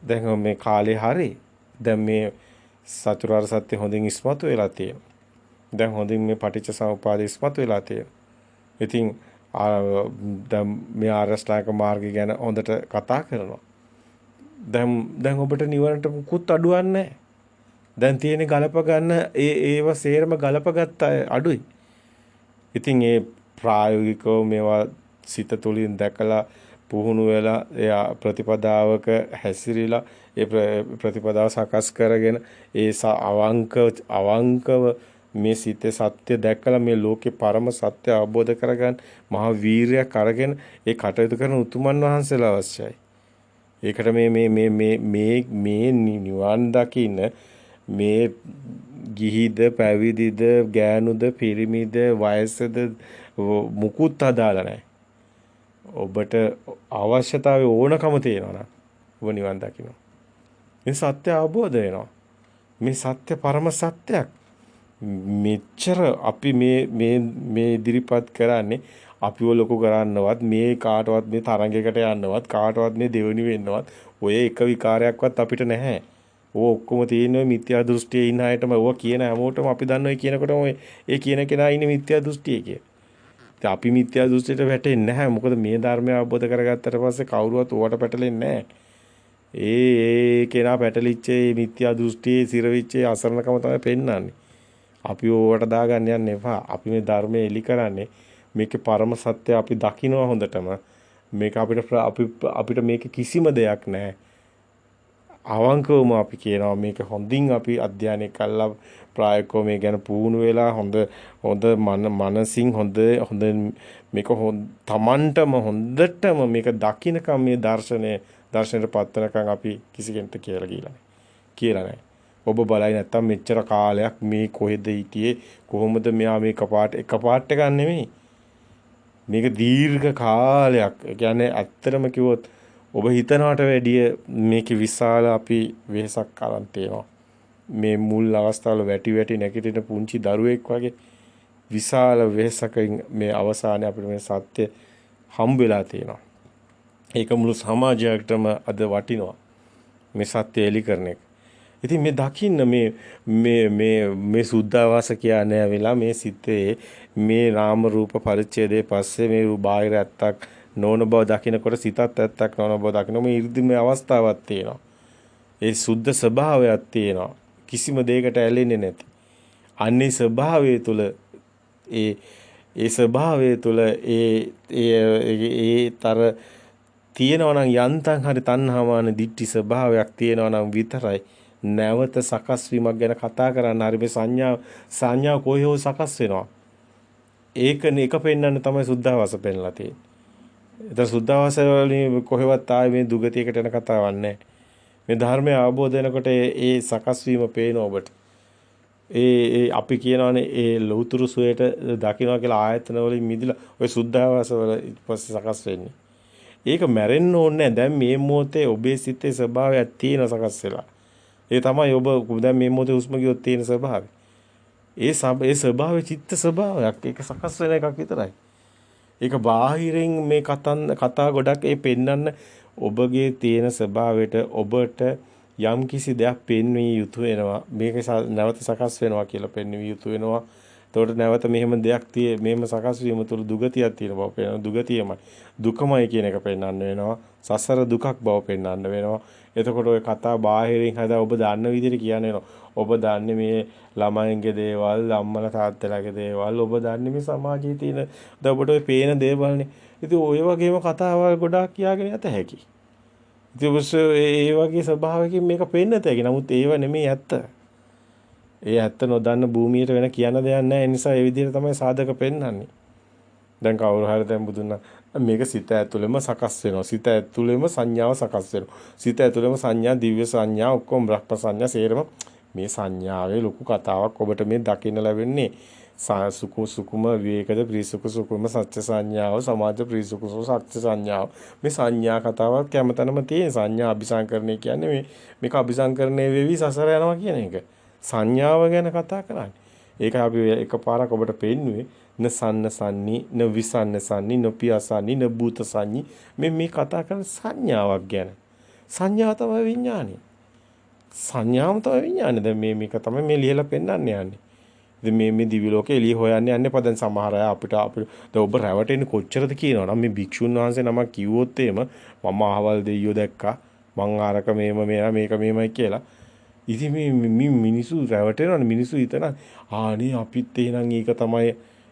දැන් මේ කාලේ හරි දැන් මේ සතරාර්ය සත්‍ය හොඳින් ඉස්මතු වෙලා තියෙනවා. දැන් හොඳින් මේ පටිච්ච සමුප්පාද ඉස්මතු වෙලා තියෙනවා. ඉතින් දැන් මේ ආරෂ්ඨායක මාර්ගය ගැන හොඳට කතා කරනවා. දැන් ඔබට නිවනට මුකුත් අඩුවක් නැහැ. දැන් තියෙන්නේ ගලප ගන්න ඒව සේරම ගලපගත්ත අඩුයි. ඉතින් ඒ ප්‍රායෝගිකව මේවා සිත තුළින් දැකලා පුහුණු වෙලා එයා ප්‍රතිපදාවක හැසිරීලා ඒ ප්‍රතිපදාව සකස් කරගෙන ඒ අවංකව මේ සිතේ සත්‍ය දැකලා මේ ලෝකේ පරම සත්‍ය අවබෝධ කරගන්න මහා වීරයක් අරගෙන ඒ කටයුතු කරන උතුමන් වහන්සේලා අවශ්‍යයි. ඒකට මේ නිවන් දකින්න මේ ගිහිද පැවිදිද ගෑනුද පිරිමිද වයසද මුකුත් අදාළ නැහැ. ඔබට අවශ්‍යතාවය ඕනකම තියෙනවා නම් ඔබ නිවන් දකින්න. මේ සත්‍ය අවබෝධ වෙනවා. මේ සත්‍ය පරම සත්‍යයක්. මෙච්චර අපි මේ ඉදිරිපත් කරන්නේ අපිව ලොකු කරන්නවත් මේ කාටවත් මේ තරංගයකට යන්නවත් කාටවත් මේ දෙවෙනි වෙන්නවත් ඔය එක විකාරයක්වත් අපිට නැහැ. ඕ ඔක්කොම තියෙන්නේ මිත්‍යා දෘෂ්ටියේ ඉන්න අයටම ඕවා කියන හැමෝටම අපි දන්නවා කියනකොටම ඒ කියන කෙනා ඉන්නේ මිත්‍යා දෘෂ්ටියේ කිය. ඉතින් අපි මිත්‍යා දෘෂ්ටියට වැටෙන්නේ නැහැ. මොකද මේ ධර්මය අවබෝධ කරගත්තට පස්සේ කවුරුවත් ඕවට පැටලෙන්නේ නැහැ. ඒ කෙනා පැටලිච්ච මිත්‍යා දෘෂ්ටියේ සිරවිච්ච අසරණකම තමයි පෙන්වන්නේ. අපි ඕවට දාගන්න යන්න එපා. අපි මේ ධර්මයේ එලි කරන්නේ මේකේ පරම සත්‍ය අපි දකිනවා හොඳටම. මේක අපිට මේක කිසිම දෙයක් නැහැ. අවංකවම අපි කියනවා මේක හොඳින් අපි අධ්‍යයනය කළා ප්‍රායෝගිකව මේ ගැන පුහුණු වෙලා හොඳ මනසින් හොඳ මේක තමන්ටම හොඳටම මේක දකින්නකම් මේ දර්ශනයට පත්වනකම් අපි කිසි කෙනෙක්ට කියලා නැහැ. ඔබ බලයි නැත්තම් මෙච්චර කාලයක් මේ කොහෙද හිටියේ කොහොමද මෙයා මේ එකපාරට එකක් නෙමෙයි. මේක දීර්ඝ කාලයක්. ඒ කියන්නේ ඇත්තටම කිව්වොත් ඔබ හිතනවට වැඩිය මේකේ විශාල අපි වෙහසක් අරන් තියෙනවා. මේ මුල් අවස්ථාවල වැටි නැගිටින පුංචි දරුවෙක් වගේ විශාල වෙහසකින් මේ අවසානයේ අපිට මේ සත්‍ය හම්බ වෙලා තියෙනවා. ඒක මුළු සමාජයකටම අද වටිනවා. මේ සත්‍ය එලි කරන එක. ඉතින් මේ දකින්න මේ සුද්ධාවාස කියන්නේ වෙලා මේ සිතේ මේ නාම රූප පරිච්ඡේදයේ පස්සේ මේ බාහිර ඇත්තක් නොවන බව දකිනකොට සිතත් ඇත්තක් නොවන බව දකිනවා. මේ 이르දිමේ අවස්ථාවක් තියෙනවා. ඒ සුද්ධ ස්වභාවයක් තියෙනවා. කිසිම දෙයකට ඇලෙන්නේ නැති. අන්නේ ස්වභාවය තුළ ඒ ස්වභාවය තුළ ඒතර තියෙනවා නම් යන්තම් හරි තණ්හාමාන දිට්ඨි ස්වභාවයක් තියෙනවා නම් විතරයි නැවත සකස් වීමක් ගැන කතා කරන්න. හරි මේ සංඥාව කොහේ හෝ සකස් වෙනවා. ඒකනේ එක පෙන්වන්න තමයි සුද්ධාවාස පෙන්ලා තියෙන්නේ. ඒතර සුද්ධාවාස වලින් කොහෙවත් ආයේ මේ දුගතියකට යන කතාවක් නැහැ. මේ ධර්මය අවබෝධ වෙනකොට ඒ සකස් වීම පේන ඔබට. ඒ අපි කියනවානේ ඒ ලෞතුරු සුවයට දකින්නවා කියලා ආයතන වලින් මිදිලා ඔය සුද්ධාවාස වල ඊට පස්සේ සකස් වෙන්නේ. ඒක මැරෙන්න ඕනේ නැහැ. දැන් මේ මොහොතේ ඔබේ සිතේ ස්වභාවයක් තියෙන සකස් වෙලා. ඒ තමයි ඔබ දැන් මේ මොහොතේ හුස්ම ගියොත් තියෙන ස්වභාවය. ඒ ස්වභාවය චිත්ත ස්වභාවයක්. ඒක සකස් වෙන එකක් විතරයි. ඒක බාහිරින් මේ කතා ගොඩක් ඒ පෙන්වන්න ඔබගේ තියෙන ස්වභාවයට ඔබට යම් කිසි දෙයක් පෙන්විය යුතු වෙනවා. මේක නැවත සකස් වෙනවා කියලා පෙන්විය යුතු වෙනවා. එතකොට නැවත මෙහෙම දෙයක් මෙහෙම සකස් වීම තුළ දුගතියක් තියෙන බව පේනවා. දුගතියමයි. දුකමයි කියන එක පෙන්වන්න වෙනවා. සසර දුකක් බව පෙන්වන්න වෙනවා. එතකොට ඔය කතා බාහිරින් හදා ඔබ දන්න විදිහට කියන්නේ ඔබ දන්නේ මේ ළමයින්ගේ දේවල්, අම්මලා තාත්තලාගේ දේවල්, ඔබ දන්නේ මේ සමාජයේ තියෙන ඔබට ඔය පේන දේවල්නේ. ඉතින් ඔය වගේම කතාවල් ගොඩාක් කියාගෙන යත හැකියි. ඉතින් ඒ වගේ ස්වභාවයකින් මේක පෙන්නත හැකි. නමුත් ඒව නෙමෙයි ඇත්ත. ඒ ඇත්ත නොදන්න භූමියට වෙන කියන්න දෙයක් නැහැ. ඒ නිසා ඒ විදිහට තමයි සාධක පෙන්වන්නේ. දැන් කවුරු හරි දැන් බුදුන් මේක සිත ඇතුළෙම සකස් වෙනවා. සිත ඇතුළෙම සංඥාව සකස් වෙනවා. සිත ඇතුළෙම සංඥා, දිව්‍ය සංඥා, ඔක්කොම බ්‍රහ්ම සංඥා සේරම මේ සංඥාවේ ලොකු කතාවක් ඔබට මේ දකින්න ලැබෙන්නේ. සුකුම විවේකද ප්‍රීසුක සුකුම සත්‍ය සංඥාව, සමාජ ප්‍රීසුක සත්‍ය සංඥාව. මේ සංඥා කතාවක් කැමතනම තියෙන. සංඥා අபிසංකරණය කියන්නේ මේක අபிසංකරණය වෙවි සසර යනවා කියන එක. සංඥාව ගැන කතා කරන්නේ. ඒක අපි එකපාරක් ඔබට පෙන්නුවේ නසන්න සන්නි න විසන්න සන්නි නොපියසන්නි න භූත සන්නි මේ කතා කරන සංඥාවක් ගැන. සංඥා තමයි විඥානේ. සංඥාම තමයි විඥානේ. දැන් මේක තමයි මේ ලියලා පෙන්නන්නේ යන්නේ. ඉතින් මේ දිවි ලෝකේ එළිය හොයන්න යන්නේ පදන් සමහර අය අපිට දැන් ඔබ රැවටෙන්නේ කොච්චරද කියනවනම් මේ භික්ෂුන් වහන්සේ නමක් කිව්වොත් එහෙම මම අහවල් දෙයියෝ දැක්කා මං ආරක මේක මේමයි කියලා. ඉතින් මේ මිනිස්සු රැවටෙනවනේ මිනිස්සු හිතන ආනේ අපිත් එහෙනම්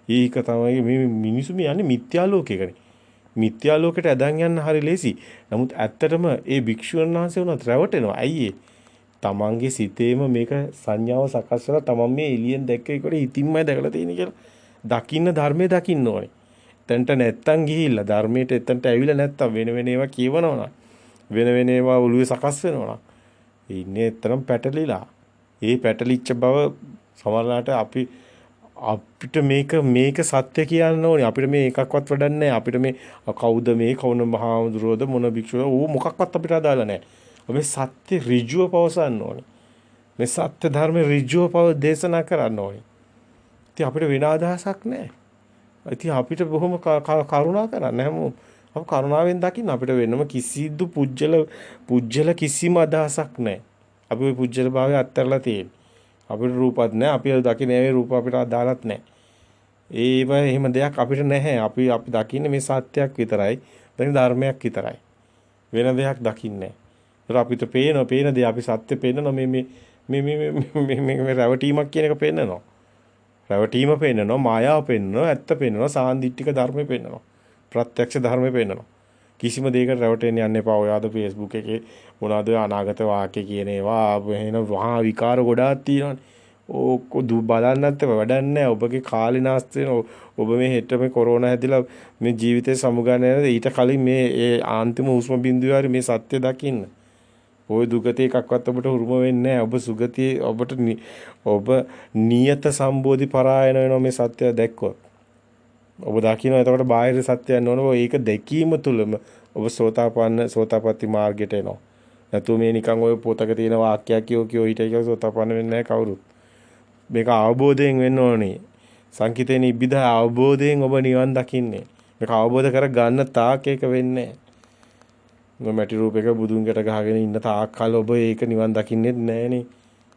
ඒක තමයි මේ මිනිස්සු මේ යන්නේ මිත්‍යා ලෝකයකනේ. මිත්‍යා ලෝකයට ඇදන් යන්න හරි ලේසි. නමුත් ඇත්තටම ඒ භික්ෂුන් වහන්සේ උනත් රැවටෙනවා. ඇයි ඒ? තමන්ගේ සිතේම මේක සංඥාව සකස් කරලා තමන් මේ එළියෙන් දැක්ක එකට හිතින්මයි දැකලා තියෙන්නේ කියලා දකින්න ධර්මයේ දකින්න ඕනේ. එතනට නැත්තම් ගිහිල්ලා ධර්මයට එතනට ඇවිල්ලා නැත්තම් වෙන වෙන ඒවා කියවනවා වෙන වෙන ඒවා ඔළුවේ සකස් වෙනවා. ඉන්නේ එතරම් පැටලිලා. ඒ පැටලිච්ච බව සමහරලාට අපිට මේක සත්‍ය කියන්න ඕනේ. අපිට මේ එකක්වත් වැඩක් නැහැ. අපිට මේ කවුද මේ කවුන මහාමුදුරෝද මොන භික්ෂුවද ඕ මොකක්වත් අපිට අදාළ නැහැ. මේ සත්‍ය ඍජුව පවසන්න ඕනේ. මේ සත්‍ය ධර්ම ඍජුව දේශනා කරන්න ඕනේ. ඉතින් අපිට වෙන අදහසක් නැහැ. ඉතින් අපිට බොහොම කරුණා කරන්න හැමෝම අප කරුණාවෙන් දකින්න අපිට වෙනම කිසිදු පුජ්‍යල කිසිම අදහසක් නැහැ. අපි ওই පුජ්‍යල භාවය අත්හැරලා තියෙන්නේ. අපිට රූපත් නැහැ. අපි දකින්නේ ඒ රූප අපිට අදාළත් නැහැ. ඒව එහෙම දෙයක් අපිට නැහැ. අපි දකින්නේ මේ සත්‍යයක් විතරයි. දැන් ධර්මයක් විතරයි. වෙන දෙයක් දකින්නේ නැහැ. අපිට පේන දේ අපි සත්‍ය පේනවා මේ රැවටීමක් කියන එක පේන්නනවා. රැවටීම පේන්නනවා, මායාව පේන්නනවා, ඇත්ත පේන්නනවා, සාන්දිටික ධර්මය පේන්නනවා. ප්‍රත්‍යක්ෂ ධර්මය පේන්නනවා. කිසිම දෙයකට රැවටෙන්න යන්න එපා. ඔයාද Facebook එකේ මොනවද අනාගත වාක්‍ය කියන ඒවා එහෙන වහා විකාර ගොඩාක් තියෙනවානේ. ඕක බලන්නත් වැඩක් නැහැ. ඔබගේ කාලේ නාස්ති වෙන ඔබ මේ හෙට මේ කොරෝනා හැදිලා මේ ජීවිතේ සමුගන්නේ ඊට කලින් මේ ඒ අන්තිම හුස්ම බින්දුවේ හරි මේ සත්‍ය දකින්න. ওই දුගතිය එකක්වත් ඔබට උරුම වෙන්නේ නැහැ. ඔබ සුගතිය ඔබ නියත සම්බෝධි පරායන වෙනවා මේ සත්‍ය දැක්කොත්. ඔබ දකින්න එතකොට බාහිර සත්‍යයන් නොවන ඒක දැකීම තුළම ඔබ සෝතාපට්ටි මාර්ගයට එනවා. නැතු මේ නිකන් ඔය පොතක තියෙන වාක්‍යයක් කියෝ ඊට සෝතාපන්න වෙන්නේ නැහැ කවුරුත්. මේක අවබෝධයෙන් වෙන්න ඕනේ. සංකිතේ නිබ්බිද අවබෝධයෙන් ඔබ නිවන් දකින්නේ. මේක අවබෝධ කර ගන්න තාක් ඒක වෙන්නේ නැහැ. මැටි රූපයක බුදුන්කට ගහගෙන ඉන්න තාක් කාල ඔබ ඒක නිවන් දකින්නේ නැහනේ.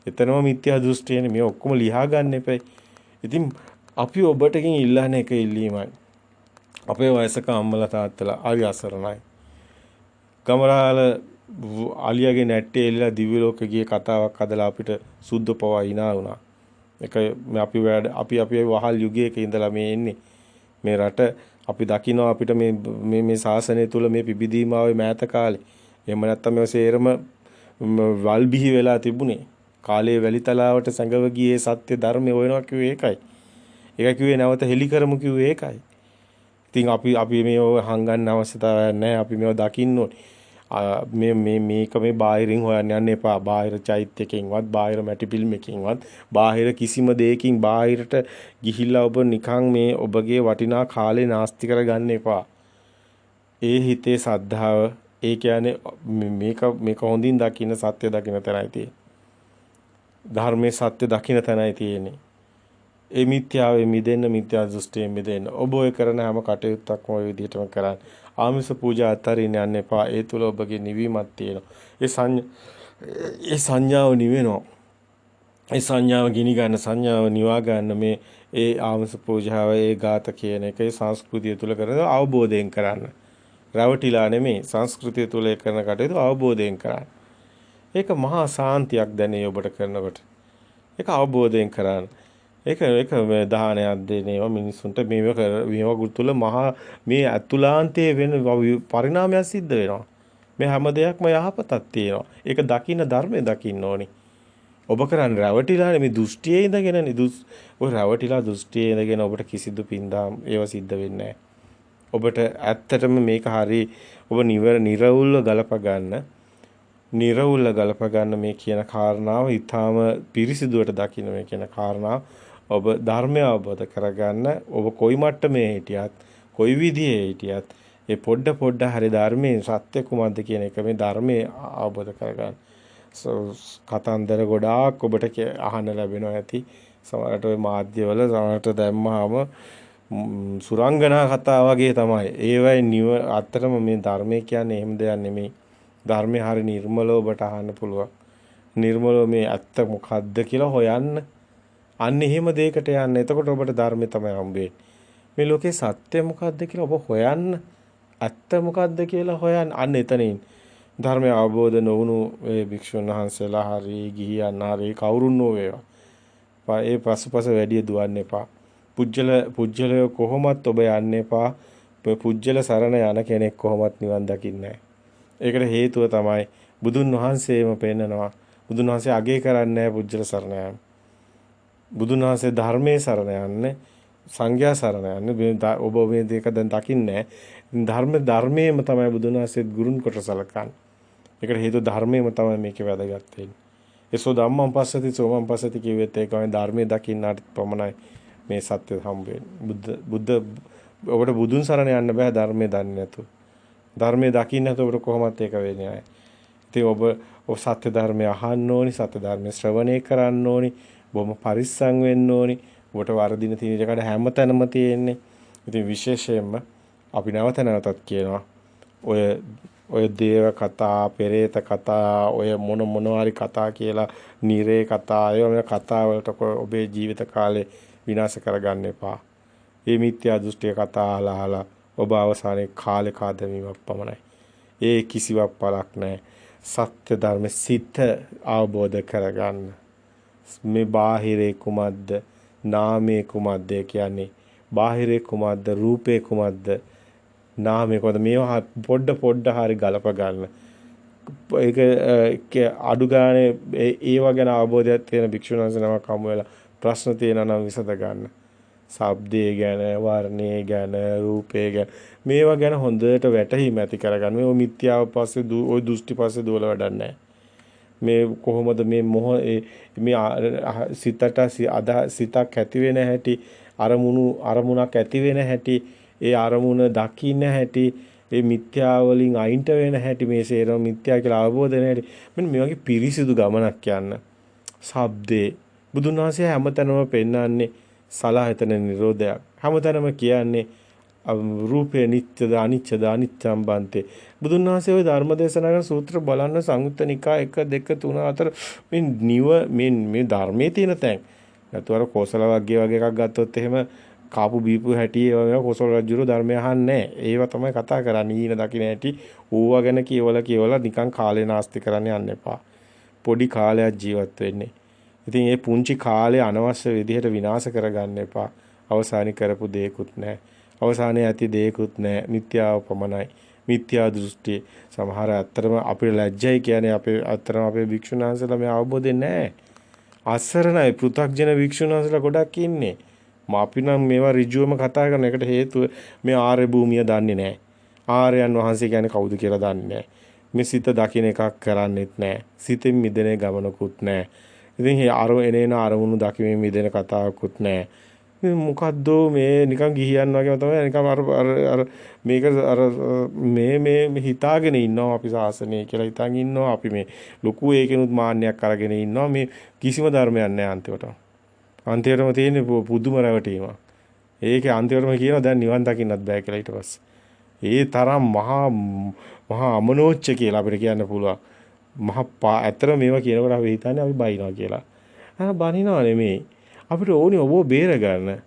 එතනම මිත්‍යා දෘෂ්ටියනේ. මේ ඔක්කොම ලියා ගන්න එපයි. ඉතින් අපි ඔබටකින් ඉල්ලන්නේ එක ඉල්ලීමයි. අපේ වයසක අම්මලා තාත්තලා ආරි අසරණයි. කමරාල අලියාගේ නැට්ටේ එල්ලලා දිව්‍ය ලෝක ගියේ කතාවක් අදලා අපිට සුද්ධ පවා hina වුණා. ඒක අපි වහල් යුගයක ඉඳලා මේ එන්නේ. මේ රට අපි දකිනවා අපිට මේ ශාසනය තුල මේ පිබිදීම ආවේ මෑත කාලේ. එහෙම නැත්නම් මේ සේරම වල් බිහි වෙලා තිබුණේ. කාලයේ වැලිතලාවට සැඟව ගියේ සත්‍ය ධර්මය හොයනවා කිව්වේ ඒකයි. ඒක කිව්වේ නැවත හෙලි කරමු කිව්වේ ඒකයි. ඉතින් අපි මේව හංගන්න අවශ්‍යතාවයක් නැහැ. අපි මේව දකින්න ඕනේ. මේක මේ බාහිරින් හොයන්න යන්න එපා. බාහිර චෛත්‍යකින්වත්, බාහිර මැටි පිල්මකින්වත්, බාහිර කිසිම දෙයකින් බාහිරට ගිහිල්ලා ඔබ නිකන් මේ ඔබගේ වටිනා කාලේ නාස්ති කරගන්න එපා. ඒ හිතේ සද්ධාව, ඒ කියන්නේ මේක හොඳින් දකින්න සත්‍ය දකින්න තැනයි තියෙන්නේ. ධර්මයේ සත්‍ය දකින්න තැනයි තියෙන්නේ. ඒ මිත්‍යාවේ මිදෙන්න, මිත්‍යා දෘෂ්ටියෙන් මිදෙන්න. ඔබ ඔය කරන හැම කටයුත්තක්ම ඔය විදිහටම කරන්න. ආමිස පූජා අතරින් යන්න එපා. ඒ තුල ඔබගේ නිවීමක් තියෙනවා. ඒ සංඥාව නිවෙනවා. ඒ සංඥාව ගිනි ගන්න, සංඥාව නිවා ගන්න මේ ඒ ආමිස පූජාව, ඒ ගාත කියන එක ඒ සංස්කෘතිය තුල කරන අවබෝධයෙන් කරන්න. රැවටිලා නෙමෙයි සංස්කෘතිය තුල කරන කටයුතු අවබෝධයෙන් කරන්න. ඒක මහා සාන්තියක් දැනේ ඔබට කරනකොට. ඒක අවබෝධයෙන් කරන්න. ඒක දානයක් දෙනේවා මිනිසුන්ට මේවා තුළ මහා මේ අතුලාන්තයේ වෙන පරිණාමයක් සිද්ධ වෙනවා. මේ හැම දෙයක්ම යහපතක් තියෙනවා. ඒක දකින්න ධර්මයේ දකින්න ඕනි. ඔබ කරන්නේ රැවටිලානේ මේ දෘෂ්ටියේ ඉඳගෙනනේ ඔය රැවටිලා දෘෂ්ටියේ ඉඳගෙන ඔබට කිසිදු පින්දාම් ඒවා සිද්ධ වෙන්නේ නැහැ. ඔබට ඇත්තටම මේක හරි ඔබ නිර්වුල්ව ගලප ගන්න මේ කියන කාරණාව ඊටාම පිරිසිදුවට දකින්න මේ කියන කාරණාව ඔබ ධර්මය අවබෝධ කරගන්න ඔබ කොයි මට්ටමේ හිටියත් කොයි විදිහේ හිටියත් ඒ පොඩ හරි ධර්මයේ සත්‍ය කුමක්ද කියන එක මේ ධර්මයේ අවබෝධ කරගන්න. කතන්දර ගොඩාක් ඔබට අහන්න ලැබෙනවා ඇති. සමහරට ওই මාධ්‍යවල සමහරට දැම්මහම සුරංගනා කතා වගේ තමයි. ඒවයි අත්‍තරම මේ ධර්මයේ කියන්නේ එහෙම දෙයක් නෙමෙයි. ධර්මයේ හරිය නිර්මලව ඔබට අහන්න පුළුවන්. නිර්මලව මේ ඇත්ත මොකද්ද කියලා හොයන්න. අන්න එහෙම දෙයකට යන්න. එතකොට ඔබට ධර්මය තමයි හම්බෙන්නේ. මේ ලෝකේ සත්‍ය මොකද්ද කියලා ඔබ හොයන්න. ඇත්ත මොකද්ද කියලා හොයන්න. අන්න එතනින් ධර්මය අවබෝධ නොවුණු ඒ භික්ෂුන් වහන්සේලා හරි ගිහියන් හරි කවුරුන් නෝ වේවා. ඒ පසුපස වැඩි දුවන්න එපා. පුජ්‍යලය කොහොමත් ඔබ යන්න එපා. පුජ්‍යල සරණ යන කෙනෙක් කොහොමත් නිවන් දකින්නේ නැහැ. ඒකට හේතුව තමයි බුදුන් වහන්සේම පෙන්නනවා. බුදුන් වහන්සේ අගය කරන්නේ නැහැ පුජ්‍යල සරණ යන්න. බුදුන් වහන්සේ ධර්මයේ සරණ යන්නේ, සංඝයා සරණ යන්නේ. ඔබ මේ දෙක දැන් දකින්නේ ධර්මයේම තමයි බුදුන් වහන්සේත් ගුරුන් කොට සලකන්නේ. ඒකට හේතුව ධර්මයේම තමයි මේකේ වැදගත් වෙන්නේ. ඒසෝ ධම්මං පස්සති සෝමං පස්සති කියුවෙත් ඒකයි ධර්මයේ දකින්නාට පමණයි මේ සත්‍ය හම්බ වෙන්නේ. බුද්ධ ඔබට බුදුන් සරණ යන්න බෑ ධර්මයේ දන්නේ නැතුව. ධර්මයේ දකින්න නැතුව ඔබට කොහොමත් ඒක වෙන්නේ නැහැ. ඉතින් ඔබ සත්‍ය ධර්මය අහන්න ඕනි, සත්‍ය ධර්මය ශ්‍රවණය කරන්න ඕනි, බොහොම පරිස්සම් වෙන්න ඕනි. ඔබට වරදින තීරයකට හැමතැනම තියෙන්නේ. ඉතින් විශේෂයෙන්ම අපි නැවතත් කියනවා ඔය දේව කතා, පෙරේත කතා, ඔය මොනවාරි කතා කියලා නිරේ කතා, ඒවා මේ කතා වලට ඔබේ ජීවිත කාලේ විනාශ කරගන්න එපා. මේ මිත්‍යා දෘෂ්ටිය කතා අහලා ඔබ අවසානයේ කාලේ කාදමීමක් පමණයි. ඒ කිසිවක් පළක් නැහැ. සත්‍ය ධර්ම සිත අවබෝධ කරගන්න. මේ බාහිරේ කුමක්ද, නාමයේ කුමක්ද කියන්නේ, බාහිරේ කුමක්ද, රූපේ කුමක්ද, නාමයේ කොහොමද, මේවා පොඩ හරි ගලප ගන්න. ඒක අඩු ගානේ ඒවා ගැන අවබෝධයක් තියෙන භික්ෂුන් වහන්සේ නමක් හමු වෙලා ප්‍රශ්න තියෙනවා නම් විසඳ ගන්න. ශබ්දේ ගැන, වර්ණේ ගැන, රූපේ ගැන මේවා ගැන හොඳට වැටහීම ඇති කරගන්න. මේ මිත්‍යාව පස්සේ ওই දෘෂ්ටි පස්සේ දුවල වැඩක් නැහැ. මේ කොහොමද මේ මේ සිතක් ඇති වෙන හැටි, අරමුණක් ඇති වෙන හැටි, ඒ අරමුණ දකින්න හැටි, ඒ මිත්‍යා වලින් අයින්ට වෙන හැටි, මේ සේරම මිත්‍යා කියලා අවබෝධ වෙන හැටි, මෙන්න මේ වගේ පිරිසිදු ගමනක් යන්න. ශබ්දේ බුදුන් වහන්සේ හැමතැනම පෙන්වන්නේ සලආයතන නිරෝධයක්. හැමතැනම කියන්නේ රූපේ නිත්‍යද අනිච්චද අනිච්ඡම් බන්තේ. බුදුන් වහන්සේ ওই ධර්මදේශනා කරන සූත්‍ර බලන්න සංයුත්ත නිකාය 1 2 3 4 මේ ධර්මයේ තියෙන තැන්. නැතු අර කෝසල වර්ගයේ වගේ එකක් ගත්තොත් එහෙම කාපු බීපු හැටි ඒවා කොසල් රජුරු ධර්මය අහන්නේ නැහැ. ඒවා තමයි කතා කරන්නේ. ඊන දකින්න හැටි ඌවා ගැන කියවලා නිකන් කාලේ නාස්ති කරන්න යන්න එපා. පොඩි කාලයක් ජීවත් වෙන්නේ. ඉතින් මේ පුංචි කාලේ අනවශ්‍ය විදිහට විනාශ කරගන්න එපා. අවසානයේ කරපු දෙයක්වත් නැහැ. අවසානයේ ඇති දෙයක්වත් නැහැ. මිත්‍යාව පමණයි. මිත්‍යා දෘෂ්ටි සමහර අත්‍තරම අපේ ලැජ්ජයි කියන්නේ අපේ භික්ෂුන් වහන්සේලා මේ අවබෝධය නැහැ. අසරණයි පෘථග්ජන භික්ෂුන් වහන්සේලා ගොඩක් ඉන්නේ. අපි නම් මේවා ඍජුවම කතා කරන එකට හේතුව මේ ආර්ය භූමිය දන්නේ නැහැ. ආර්යයන් වහන්සේ කියන්නේ කවුද කියලා දන්නේ නැහැ. මේ සිත දකින්න එකක් කරන්නෙත් නැහැ. සිතෙන් මිදෙන ගමනකුත් නැහැ. ඉතින් එනේන අරමුණු දකිමින් මිදෙන කතාවකුත් නැහැ. මේ මොකද්ද මේ නිකන් ගිහියන් වගේම තමයි නිකන් අර මේක අර මේ හිතාගෙන ඉන්නවා අපි සාසනය කියලා හිතාගෙන ඉන්නවා අපි මේ ලොකු ඒකෙනුත් මාන්නයක් අරගෙන ඉන්නවා මේ කිසිම ධර්මයක් නැහැ අන්තිමටම තියෙන්නේ පුදුම රැවටීමක්. ඒකේ අන්තිමටම කියනවා දැන් නිවන් දකින්නත් බෑ කියලා ඊට පස්සේ. ඒ තරම් මහා අමනෝච්ච කියලා අපිට කියන්න පුළුවන්. ඇත්තට මේවා කියනකොට අපි හිතන්නේ අපි බයිනවා කියලා. බනිනවා නෙමෙයි. අපිට ඕනේ ඔබ බේර ගන්න.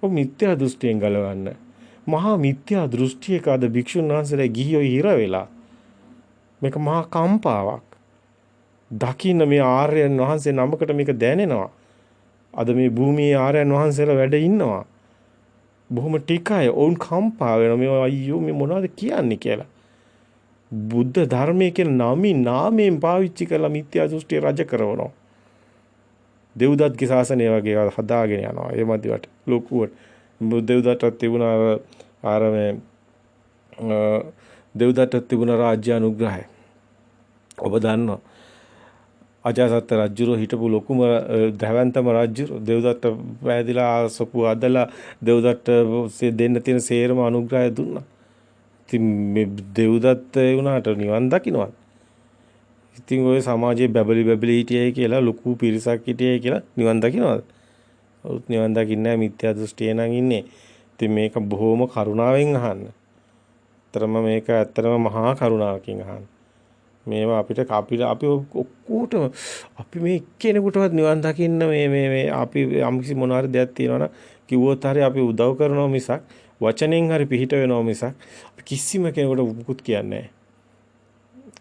ඔබ මිත්‍යා දෘෂ්ටියෙන් ගලවන්න. මහා මිත්‍යා දෘෂ්ටියක අද භික්ෂුන් වහන්සේලා ගිහියෝ හිර වෙලා. මේක මහා කම්පාවක්. දකින්න මේ ආර්යයන් වහන්සේ නමකට මේක දැනෙනවා. අද මේ භූමියේ ආර්යයන් වහන්සේලා වැඩ ඉන්නවා. බොහොම ටිකයි ඔවුන් කම්පා වෙනවා. මේ අයියෝ මේ මොනවද කියන්නේ කියලා. බුද්ධ ධර්මයේ කියන නාමයෙන් පාවිච්චි කරලා මිත්‍යා දෘෂ්ටිය රජ කරනවා. දෙව්දත්ගේ ශාසනය වගේ හදාගෙන යනවා. ඒ මැදිවට ලොකුවට දෙව්දත්ට තිබුණා අර මේ දෙව්දත්ට තිබුණ රාජ්‍ය අනුග්‍රහය. ඔබ දන්නවා. අජාසත් රජුරෝ හිටපු ලොකුම දැවැන්තම රජු දෙව්දත්ට වැදිලා සොපු අදලා දෙව්දත්ට දෙන්න තියෙන සේරම අනුග්‍රහය දුන්නා. ඉතින් මේ දෙව්දත්ත වුණාට නිවන් දකින්නවත්. ඉතින් ඔය සමාජයේ බැබලි හිටියයි කියලා ලොකු පිරිසක් හිටියයි කියලා නිවන් දකින්නවද? ඔවුත් නිවන් දකින්නේ නැහැ මිත්‍යා දෘෂ්ටිය නම් ඉන්නේ. ඉතින් මේක බොහොම කරුණාවෙන් අහන්න. ඇත්තටම මේක ඇත්තටම මහා කරුණාවකින් අහන්න. මේවා අපි ඔක්කොටම අපි මේ කෙනෙකුටවත් නිවන් දකින්න මේ අපි යම්කිසි මොනවාරි දෙයක් තියෙනවනම් කිව්වොත් හරි අපි උදව් කරනවා මිසක් වචනෙන් හරි පිහිට වෙනවා මිසක් අපි කිසිම කෙනෙකුට මුකුත් කියන්නේ නැහැ.